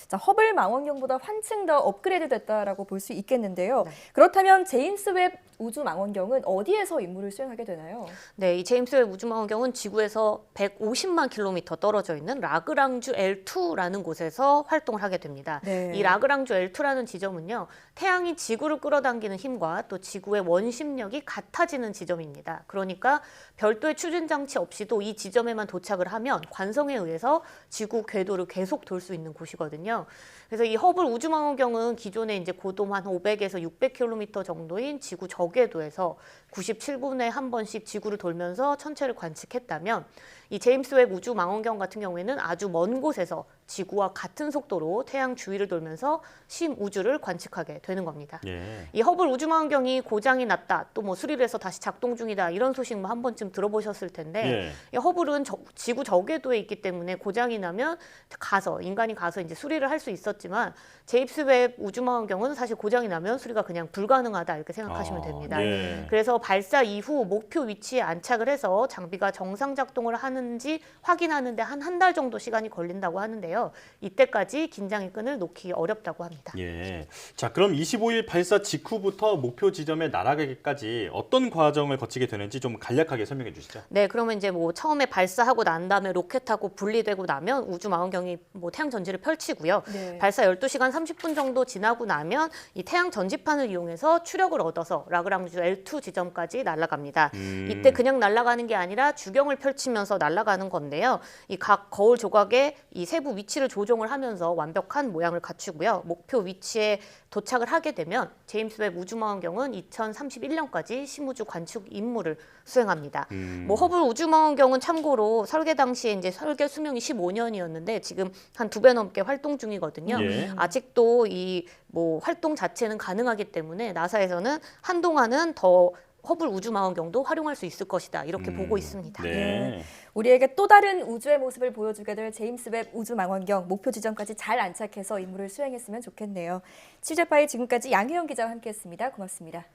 자, 허블 망원경보다 한층 더 업그레이드 됐다라고 볼 수 있겠는데요. 그렇다면 제임스 웹 우주 망원경은 어디에서 임무를 수행하게 되나요? 네, 이 제임스 웹 우주 망원경은 지구에서 150만 킬로미터 떨어져 있는 라그랑주 L2라는 곳에서 활동을 하게 됩니다. 이 라그랑주 L2라는 지점은요, 태양이 지구를 끌어당기는 힘과 또 지구의 원심력이 같아지는 지점입니다. 그러니까 별도의 추진 장치 없이도 이 지점에만 도착을 하면 관성에 의해서 지구 궤도를 계속 돌 수 있는 곳이거든요. 그래서 이 허블 우주망원경은 기존에 이제 고도 한 500에서 600km 정도인 지구 저궤도에서 97분에 한 번씩 지구를 돌면서 천체를 관측했다면 이 제임스 웹 우주망원경 같은 경우에는 아주 먼 곳에서 지구와 같은 속도로 태양 주위를 돌면서 심우주를 관측하게 되는 겁니다. 이 허블 우주망원경이 고장이 났다, 또 뭐 수리를 해서 다시 작동 중이다 이런 소식 뭐 한 번쯤 들어보셨을 텐데 이 허블은 지구 저궤도에 있기 때문에 고장이 나면 인간이 가서 이제 수리를 할 수 있었지만 제임스웹 우주망원경은 사실 고장이 나면 수리가 그냥 불가능하다 이렇게 생각하시면 됩니다. 예. 그래서 발사 이후 목표 위치에 안착을 해서 장비가 정상 작동을 하는지 확인하는데 한 달 정도 시간이 걸린다고 하는데요. 이때까지 긴장의 끈을 놓기 어렵다고 합니다. 예. 자, 그럼 25일 발사 직후부터 목표 지점에 날아가기까지 어떤 과정을 거치게 되는지 좀 간략하게 설명해 주시죠. 네, 그러면 이제 뭐 처음에 발사하고 난 다음에 로켓하고 분리되고 나면 우주망원경이 뭐 태양 전지를 펼치고요. 네. 발사 12시간 30분 정도 지나고 나면 이 태양 전지판을 이용해서 추력을 얻어서 라그랑주 L2 지점까지 날아갑니다. 이때 그냥 날아가는 게 아니라 주경을 펼치면서 날아가는 건데요. 이 각 거울 조각의 이 세부 위치를 조정을 하면서 완벽한 모양을 갖추고요. 목표 위치에 도착을 하게 되면 제임스웹 우주망원경은 2031년까지 심우주 관측 임무를 수행합니다. 뭐 허블 우주망원경은 참고로 설계 당시에 이제 설계 수명이 15년이었는데 지금 한 2배 넘게 활동 중이거든요. 예. 아직도 이 뭐 활동 자체는 가능하기 때문에 나사에서는 한동안은 더 허블 우주망원경도 활용할 수 있을 것이다 이렇게 보고 있습니다. 네. 우리에게 또 다른 우주의 모습을 보여주게 될 제임스웹 우주망원경 목표 지점까지 잘 안착해서 임무를 수행했으면 좋겠네요. 취재파의 지금까지 양혜영 기자와 함께했습니다. 고맙습니다.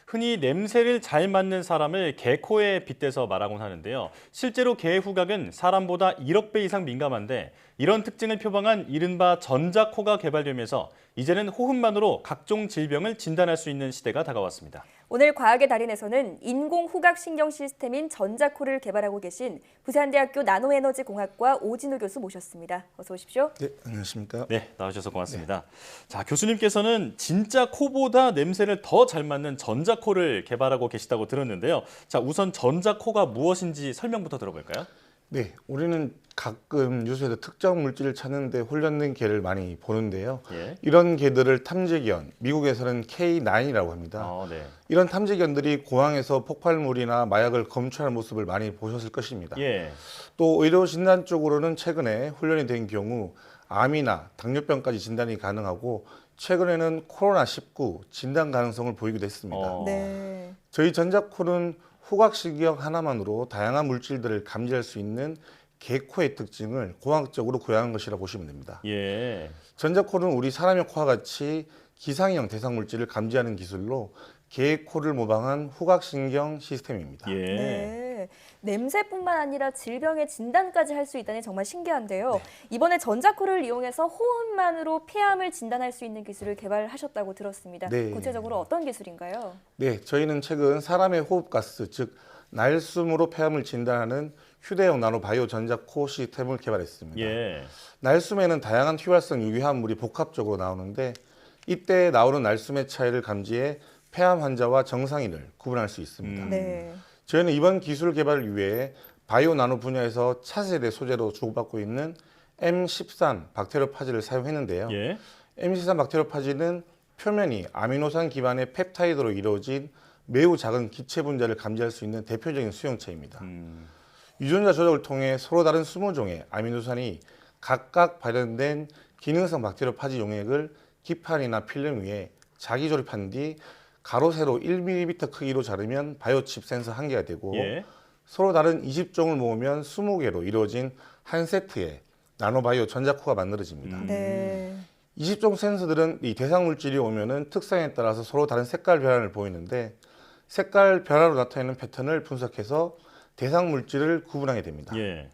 흔히 냄새를 잘 맡는 사람을 개코에 빗대서 말하곤 하는데요. 실제로 개의 후각은 사람보다 1억 배 이상 민감한데 이런 특징을 표방한 이른바 전자코가 개발되면서 이제는 호흡만으로 각종 질병을 진단할 수 있는 시대가 다가왔습니다. 오늘 과학의 달인에서는 인공 후각 신경 시스템인 전자코를 개발하고 계신 부산대학교 나노에너지공학과 오진우 교수 모셨습니다. 어서 오십시오. 네, 안녕하십니까. 네, 나와주셔서 고맙습니다. 자, 교수님께서는 진짜 코보다 냄새를 더 잘 맡는 전자코를 개발하고 계시다고 들었는데요. 자, 우선 전자코가 무엇인지 설명부터 들어볼까요? 네, 우리는 가끔 뉴스에서 특정 물질을 찾는데 훈련된 개를 많이 보는데요. 예. 이런 개들을 탐지견, 미국에서는 K9이라고 합니다. 네. 이런 탐지견들이 공항에서 폭발물이나 마약을 검출하는 모습을 많이 보셨을 것입니다. 예. 또 의료 진단 쪽으로는 최근에 훈련이 된 경우 암이나 당뇨병까지 진단이 가능하고 최근에는 코로나19 진단 가능성을 보이기도 했습니다. 네. 저희 전자코는 후각신경 하나만으로 다양한 물질들을 감지할 수 있는 개코의 특징을 공학적으로 구현한 것이라고 보시면 됩니다. 예. 전자코는 우리 사람의 코와 같이 기상형 대상 물질을 감지하는 기술로 개의 코를 모방한 후각신경 시스템입니다. 예. 네. 냄새뿐만 아니라 질병의 진단까지 할 수 있다니 정말 신기한데요. 이번에 전자코를 이용해서 호흡만으로 폐암을 진단할 수 있는 기술을 개발하셨다고 들었습니다. 네. 구체적으로 어떤 기술인가요? 네, 저희는 최근 사람의 호흡가스, 즉 날숨으로 폐암을 진단하는 휴대용 나노바이오 전자코 시스템을 개발했습니다. 예. 날숨에는 다양한 휘발성 유기화합물이 복합적으로 나오는데 이때 나오는 날숨의 차이를 감지해 폐암 환자와 정상인을 구분할 수 있습니다. 네. 저희는 이번 기술 개발을 위해 바이오 나노 분야에서 차세대 소재로 주고받고 있는 M13 박테리오파지를 사용했는데요. 예. M13 박테리오파지는 표면이 아미노산 기반의 펩타이드로 이루어진 매우 작은 기체 분자를 감지할 수 있는 대표적인 수용체입니다. 유전자 조작을 통해 서로 다른 20종의 아미노산이 각각 발현된 기능성 박테리오파지 용액을 기판이나 필름 위에 자기 조립한 뒤 가로 세로 1mm 크기로 자르면 바이오칩 센서 1개가 되고 예. 서로 다른 20종을 모으면 20개로 이루어진 한 세트의 나노바이오 전자코가 만들어집니다. 네. 20종 센서들은 이 대상 물질이 오면은 특성에 따라서 서로 다른 색깔 변화를 보이는데 색깔 변화로 나타내는 패턴을 분석해서 대상 물질을 구분하게 됩니다. 예.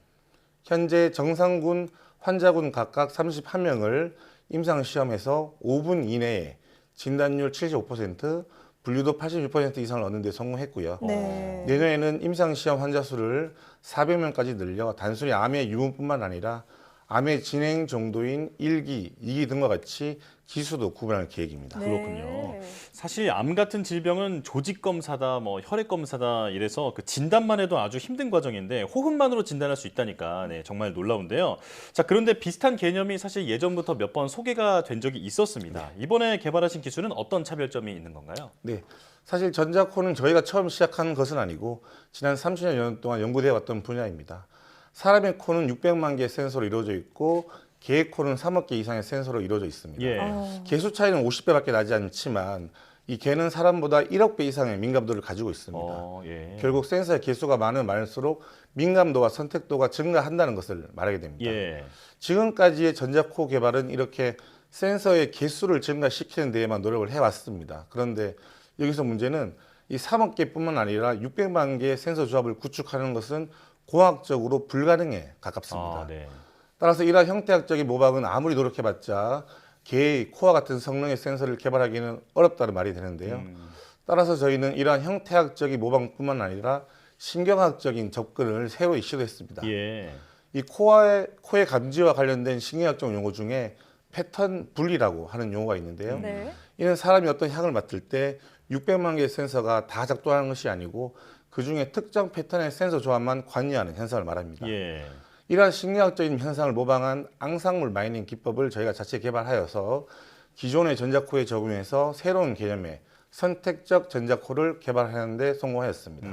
현재 정상군, 환자군 각각 31명을 임상시험에서 5분 이내에 진단율 75%, 분류도 86% 이상을 얻는 데 성공했고요. 네. 내년에는 임상시험 환자 수를 400명까지 늘려 단순히 암의 유무뿐만 아니라 암의 진행 정도인 1기, 2기 등과 같이 기수도 구분할 계획입니다. 그렇군요. 사실 암 같은 질병은 조직 검사다, 뭐 혈액 검사다 이래서 그 진단만 해도 아주 힘든 과정인데 호흡만으로 진단할 수 있다니까 정말 놀라운데요. 자, 그런데 비슷한 개념이 사실 예전부터 몇 번 소개가 된 적이 있었습니다. 이번에 개발하신 기술은 어떤 차별점이 있는 건가요? 네, 사실 전자코는 저희가 처음 시작한 것은 아니고 지난 30년 동안 연구되어 왔던 분야입니다. 사람의 코는 600만 개의 센서로 이루어져 있고 개코는 3억 개 이상의 센서로 이루어져 있습니다. 예. 개수 차이는 50배밖에 나지 않지만 이 개는 사람보다 1억 배 이상의 민감도를 가지고 있습니다. 예. 결국 센서의 개수가 많으면 많을수록 민감도와 선택도가 증가한다는 것을 말하게 됩니다. 예. 지금까지의 전자코 개발은 이렇게 센서의 개수를 증가시키는 데에만 노력을 해왔습니다. 그런데 여기서 문제는 이 3억 개뿐만 아니라 600만 개의 센서 조합을 구축하는 것은 공학적으로 불가능에 가깝습니다. 네. 따라서 이러한 형태학적인 모방은 아무리 노력해봤자 개의 코와 같은 성능의 센서를 개발하기는 어렵다는 말이 되는데요. 따라서 저희는 이러한 형태학적인 모방뿐만 아니라 신경학적인 접근을 새로 시도했습니다. 예. 이 코의 감지와 관련된 신경학적 용어 중에 패턴 분리라고 하는 용어가 있는데요. 이는 사람이 어떤 향을 맡을 때 600만 개의 센서가 다 작동하는 것이 아니고 그중에 특정 패턴의 센서 조합만 관여하는 현상을 말합니다. 예. 이러한 신경학적인 현상을 모방한 앙상블 마이닝 기법을 저희가 자체 개발하여서 기존의 전자코에 적용해서 새로운 개념의 선택적 전자코를 개발하는 데 성공하였습니다.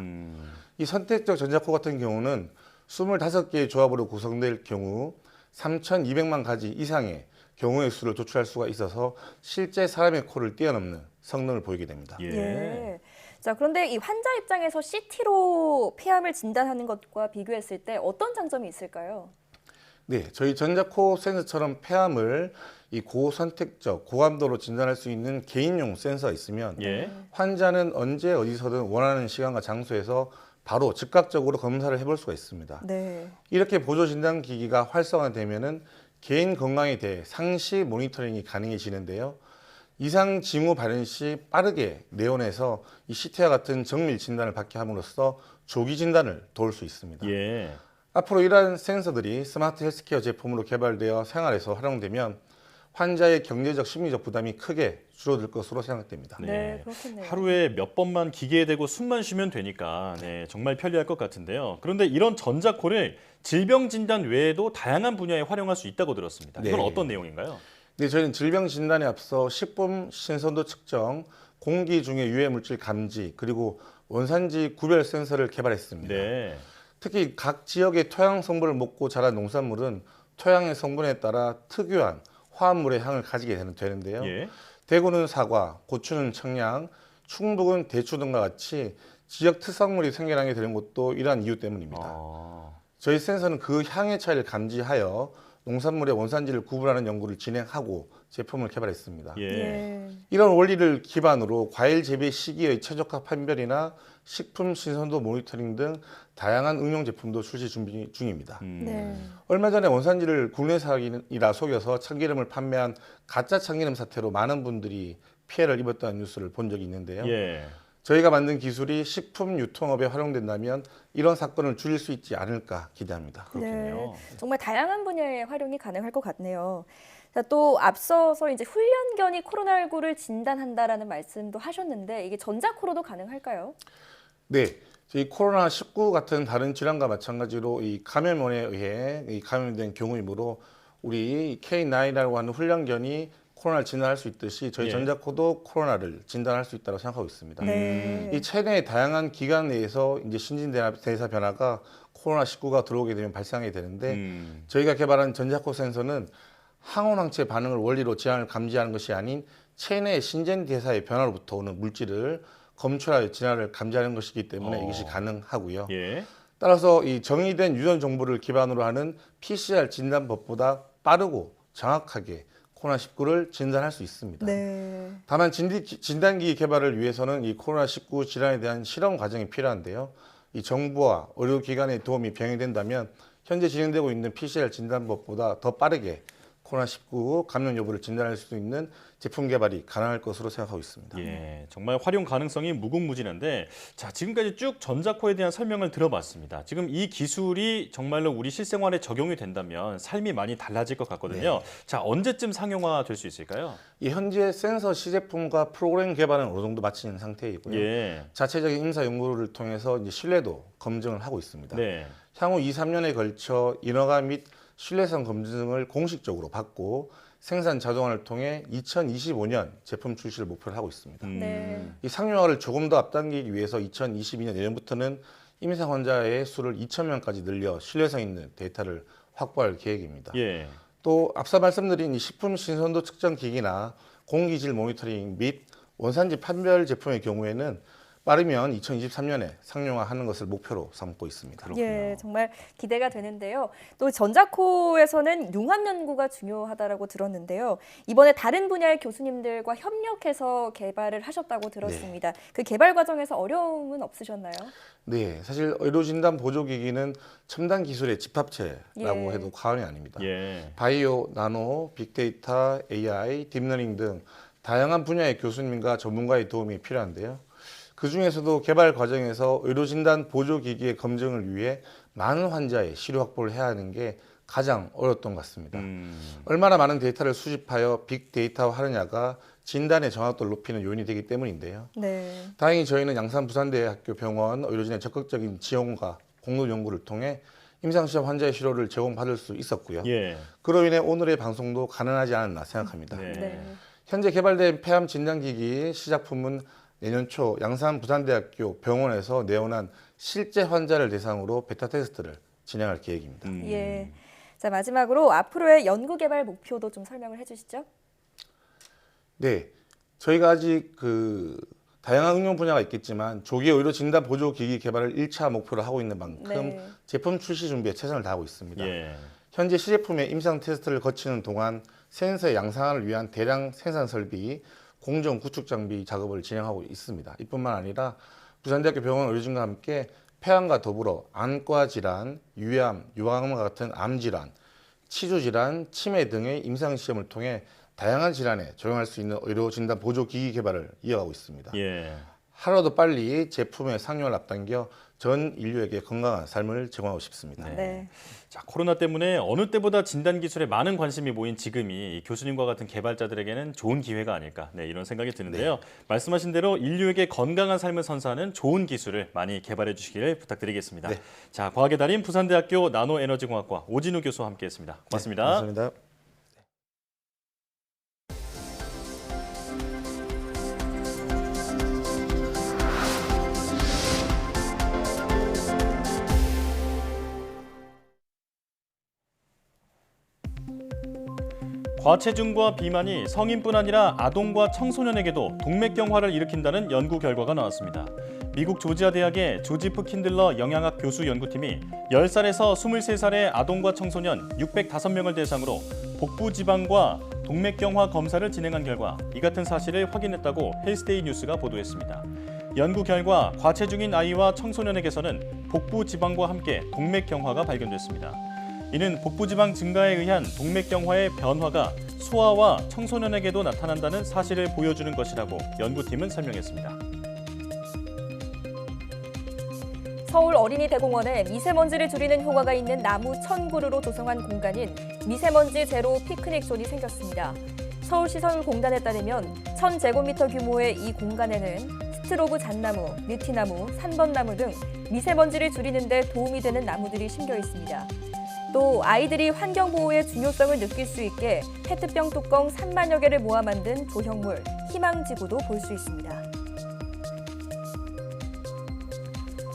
이 선택적 전자코 같은 경우는 25개의 조합으로 구성될 경우 3,200만 가지 이상의 경우의 수를 도출할 수가 있어서 실제 사람의 코를 뛰어넘는 성능을 보이게 됩니다. 예. 자, 그런데 이 환자 입장에서 CT로 폐암을 진단하는 것과 비교했을 때 어떤 장점이 있을까요? 네, 저희 전자코 센서처럼 폐암을 이 고선택적, 고감도로 진단할 수 있는 개인용 센서가 있으면 환자는 언제 어디서든 원하는 시간과 장소에서 바로 즉각적으로 검사를 해볼 수가 있습니다. 이렇게 보조 진단 기기가 활성화되면은 개인 건강에 대해 상시 모니터링이 가능해지는데요. 이상 징후 발현 시 빠르게 내원해서 이 CT와 같은 정밀 진단을 받게 함으로써 조기 진단을 도울 수 있습니다. 앞으로 이러한 센서들이 스마트 헬스케어 제품으로 개발되어 생활에서 활용되면 환자의 경제적, 심리적 부담이 크게 줄어들 것으로 생각됩니다. 네, 그렇겠네요. 하루에 몇 번만 기계에 대고 숨만 쉬면 되니까 정말 편리할 것 같은데요. 그런데 이런 전자코를 질병 진단 외에도 다양한 분야에 활용할 수 있다고 들었습니다. 이건 어떤 내용인가요? 네, 저희는 질병 진단에 앞서 식품 신선도 측정, 공기 중의 유해 물질 감지, 그리고 원산지 구별 센서를 개발했습니다. 특히 각 지역의 토양 성분을 먹고 자란 농산물은 토양의 성분에 따라 특유한 화합물의 향을 가지게 되는데요. 대구는 사과, 고추는 청양, 충북은 대추 등과 같이 지역 특성물이 생겨나게 되는 것도 이러한 이유 때문입니다. 저희 센서는 그 향의 차이를 감지하여 농산물의 원산지를 구분하는 연구를 진행하고 제품을 개발했습니다. 이런 원리를 기반으로 과일 재배 시기의 최적화 판별이나 식품 신선도 모니터링 등 다양한 응용 제품도 출시 준비 중입니다. 얼마 전에 원산지를 국내산이라 속여서 참기름을 판매한 가짜 참기름 사태로 많은 분들이 피해를 입었다는 뉴스를 본 적이 있는데요. 저희가 만든 기술이 식품 유통업에 활용된다면 이런 사건을 줄일 수 있지 않을까 기대합니다. 그렇군요. 정말 다양한 분야에 활용이 가능할 것 같네요. 자, 또 앞서서 이제 훈련견이 코로나19를 진단한다라는 말씀도 하셨는데 이게 전자코로도 가능할까요? 네, 이 코로나19 같은 다른 질환과 마찬가지로 이 감염원에 의해 이 감염된 경우이므로 우리 K9이라고 하는 훈련견이 코로나를 진단할 수 있듯이 저희 전자코도 코로나를 진단할 수 있다고 생각하고 있습니다. 이 체내의 다양한 기관 내에서 이제 신진대사 변화가 코로나19가 들어오게 되면 발생하게 되는데 저희가 개발한 전자코 센서는 항원항체 반응을 원리로 질환을 감지하는 것이 아닌 체내의 신진대사의 변화로부터 오는 물질을 검출하여 질환을 감지하는 것이기 때문에 이것이 가능하고요. 따라서 이 정의된 유전 정보를 기반으로 하는 PCR 진단법보다 빠르고 정확하게 코로나19를 진단할 수 있습니다. 다만 진단기기 개발을 위해서는 이 코로나19 질환에 대한 실험 과정이 필요한데요. 이 정부와 의료기관의 도움이 병행된다면 현재 진행되고 있는 PCR 진단법보다 더 빠르게 코로나19 감염 여부를 진단할 수 있는 제품 개발이 가능할 것으로 생각하고 있습니다. 정말 활용 가능성이 무궁무진한데 자, 지금까지 쭉 전자코에 대한 설명을 들어봤습니다. 지금 이 기술이 정말로 우리 실생활에 적용이 된다면 삶이 많이 달라질 것 같거든요. 자, 언제쯤 상용화 될 수 있을까요? 현재 센서 시제품과 프로그램 개발은 어느 정도 마친 상태이고요. 자체적인 임사 연구를 통해서 이제 신뢰도 검증을 하고 있습니다. 향후 2, 3년에 걸쳐 인허가 및 신뢰성 검증을 공식적으로 받고 생산 자동화를 통해 2025년 제품 출시를 목표로 하고 있습니다. 이 상용화를 조금 더 앞당기기 위해서 2022년 내년부터는 임상 환자의 수를 2,000명까지 늘려 신뢰성 있는 데이터를 확보할 계획입니다. 또 앞서 말씀드린 이 식품 신선도 측정 기기나 공기질 모니터링 및 원산지 판별 제품의 경우에는 빠르면 2023년에 상용화하는 것을 목표로 삼고 있습니다. 예, 정말 기대가 되는데요. 또 전자코에서는 융합 연구가 중요하다고 들었는데요. 이번에 다른 분야의 교수님들과 협력해서 개발을 하셨다고 들었습니다. 그 개발 과정에서 어려움은 없으셨나요? 네, 사실 의료진단 보조기기는 첨단 기술의 집합체라고 예. 해도 과언이 아닙니다. 예. 바이오, 나노, 빅데이터, AI, 딥러닝 등 다양한 분야의 교수님과 전문가의 도움이 필요한데요. 그 중에서도 개발 과정에서 의료진단 보조기기의 검증을 위해 많은 환자의 시료 확보를 해야 하는 게 가장 어려웠던 것 같습니다. 얼마나 많은 데이터를 수집하여 빅데이터화하느냐가 진단의 정확도를 높이는 요인이 되기 때문인데요. 네. 다행히 저희는 양산 부산대학교 병원 의료진의 적극적인 지원과 공동 연구를 통해 임상시험 환자의 시료를 제공받을 수 있었고요. 예. 그로 인해 오늘의 방송도 가능하지 않았나 생각합니다. 네. 현재 개발된 폐암 진단기기 시작품은 내년 초 양산 부산대학교 병원에서 내원한 실제 환자를 대상으로 베타 테스트를 진행할 계획입니다. 예. 자, 마지막으로 앞으로의 연구 개발 목표도 좀 설명을 해주시죠. 네, 저희가 아직 다양한 응용 분야가 있겠지만 조기 의료 진단 보조 기기 개발을 1차 목표로 하고 있는 만큼 제품 출시 준비에 최선을 다하고 있습니다. 예. 현재 시제품의 임상 테스트를 거치는 동안 센서의 양산을 위한 대량 생산 설비, 공정 구축 장비 작업을 진행하고 있습니다. 이뿐만 아니라 부산대학교 병원 의료진과 함께 폐암과 더불어 안과 질환, 유암, 유방암과 같은 암 질환, 치주 질환, 치매 등의 임상 시험을 통해 다양한 질환에 적용할 수 있는 의료 진단 보조 기기 개발을 이어가고 있습니다. 예. 하루라도 빨리 제품의 상용을 앞당겨 전 인류에게 건강한 삶을 제공하고 싶습니다. 네. 자, 코로나 때문에 어느 때보다 진단 기술에 많은 관심이 모인 지금이 이 교수님과 같은 개발자들에게는 좋은 기회가 아닐까, 이런 생각이 드는데요. 말씀하신 대로 인류에게 건강한 삶을 선사하는 좋은 기술을 많이 개발해 주시길 부탁드리겠습니다. 자, 과학의 달인 부산대학교 나노에너지공학과 오진우 교수와 함께했습니다. 고맙습니다. 감사합니다. 과체중과 비만이 성인뿐 아니라 아동과 청소년에게도 동맥경화를 일으킨다는 연구 결과가 나왔습니다. 미국 조지아 대학의 조지프 킨들러 영양학 교수 연구팀이 10살에서 23살의 아동과 청소년 605명을 대상으로 복부 지방과 동맥경화 검사를 진행한 결과 이 같은 사실을 확인했다고 헬스데이 뉴스가 보도했습니다. 연구 결과 과체중인 아이와 청소년에게서는 복부 지방과 함께 동맥경화가 발견됐습니다. 이는 복부지방 증가에 의한 동맥경화의 변화가 소아와 청소년에게도 나타난다는 사실을 보여주는 것이라고 연구팀은 설명했습니다. 서울 어린이대공원에 미세먼지를 줄이는 효과가 있는 나무 1000그루로 조성한 공간인 미세먼지 제로 피크닉 존이 생겼습니다. 서울시설공단에 따르면 1000제곱미터 규모의 이 공간에는 스트로브 잣나무, 느티나무, 산번나무 등 미세먼지를 줄이는 데 도움이 되는 나무들이 심겨 있습니다. 또 아이들이 환경보호의 중요성을 느낄 수 있게 페트병 뚜껑 3만여 개를 모아 만든 조형물, 희망지구도 볼 수 있습니다.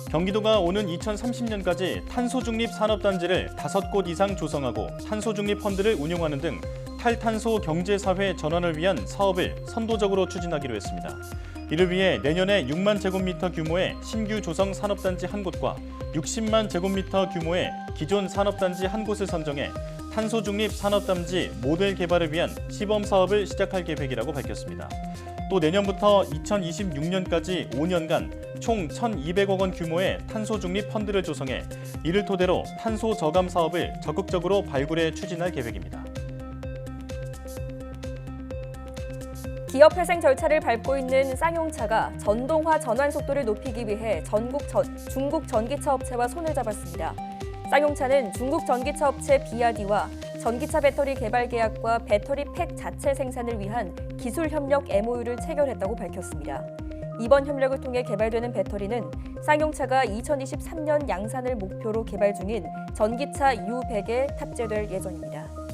경기도가 오는 2030년까지 탄소중립 산업단지를 5곳 이상 조성하고 탄소중립 펀드를 운용하는 등 탈탄소 경제사회 전환을 위한 사업을 선도적으로 추진하기로 했습니다. 이를 위해 내년에 6만 제곱미터 규모의 신규 조성 산업단지 한 곳과 60만 제곱미터 규모의 기존 산업단지 한 곳을 선정해 탄소중립 산업단지 모델 개발을 위한 시범 사업을 시작할 계획이라고 밝혔습니다. 또 내년부터 2026년까지 5년간 총 1,200억 원 규모의 탄소중립 펀드를 조성해 이를 토대로 탄소 저감 사업을 적극적으로 발굴해 추진할 계획입니다. 기업 회생 절차를 밟고 있는 쌍용차가 전동화 전환 속도를 높이기 위해 중국 전기차 업체와 손을 잡았습니다. 쌍용차는 중국 전기차 업체 비아디와 전기차 배터리 개발 계약과 배터리 팩 자체 생산을 위한 기술 협력 MOU를 체결했다고 밝혔습니다. 이번 협력을 통해 개발되는 배터리는 쌍용차가 2023년 양산을 목표로 개발 중인 전기차 U100에 탑재될 예정입니다.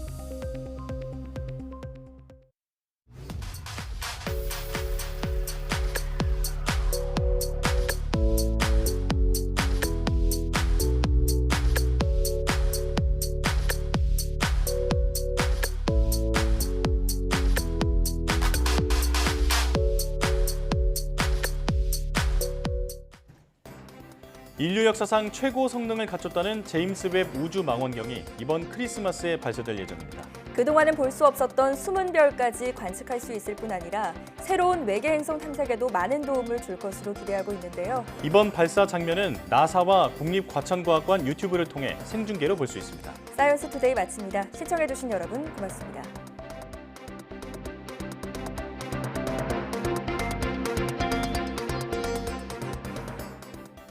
인류 역사상 최고 성능을 갖췄다는 제임스 웹 우주 망원경이 이번 크리스마스에 발사될 예정입니다. 그동안은 볼 수 없었던 숨은 별까지 관측할 수 있을 뿐 아니라 새로운 외계 행성 탐색에도 많은 도움을 줄 것으로 기대하고 있는데요. 이번 발사 장면은 나사와 국립과천과학관 유튜브를 통해 생중계로 볼 수 있습니다. 사이언스 투데이 마칩니다. 시청해주신 여러분 고맙습니다.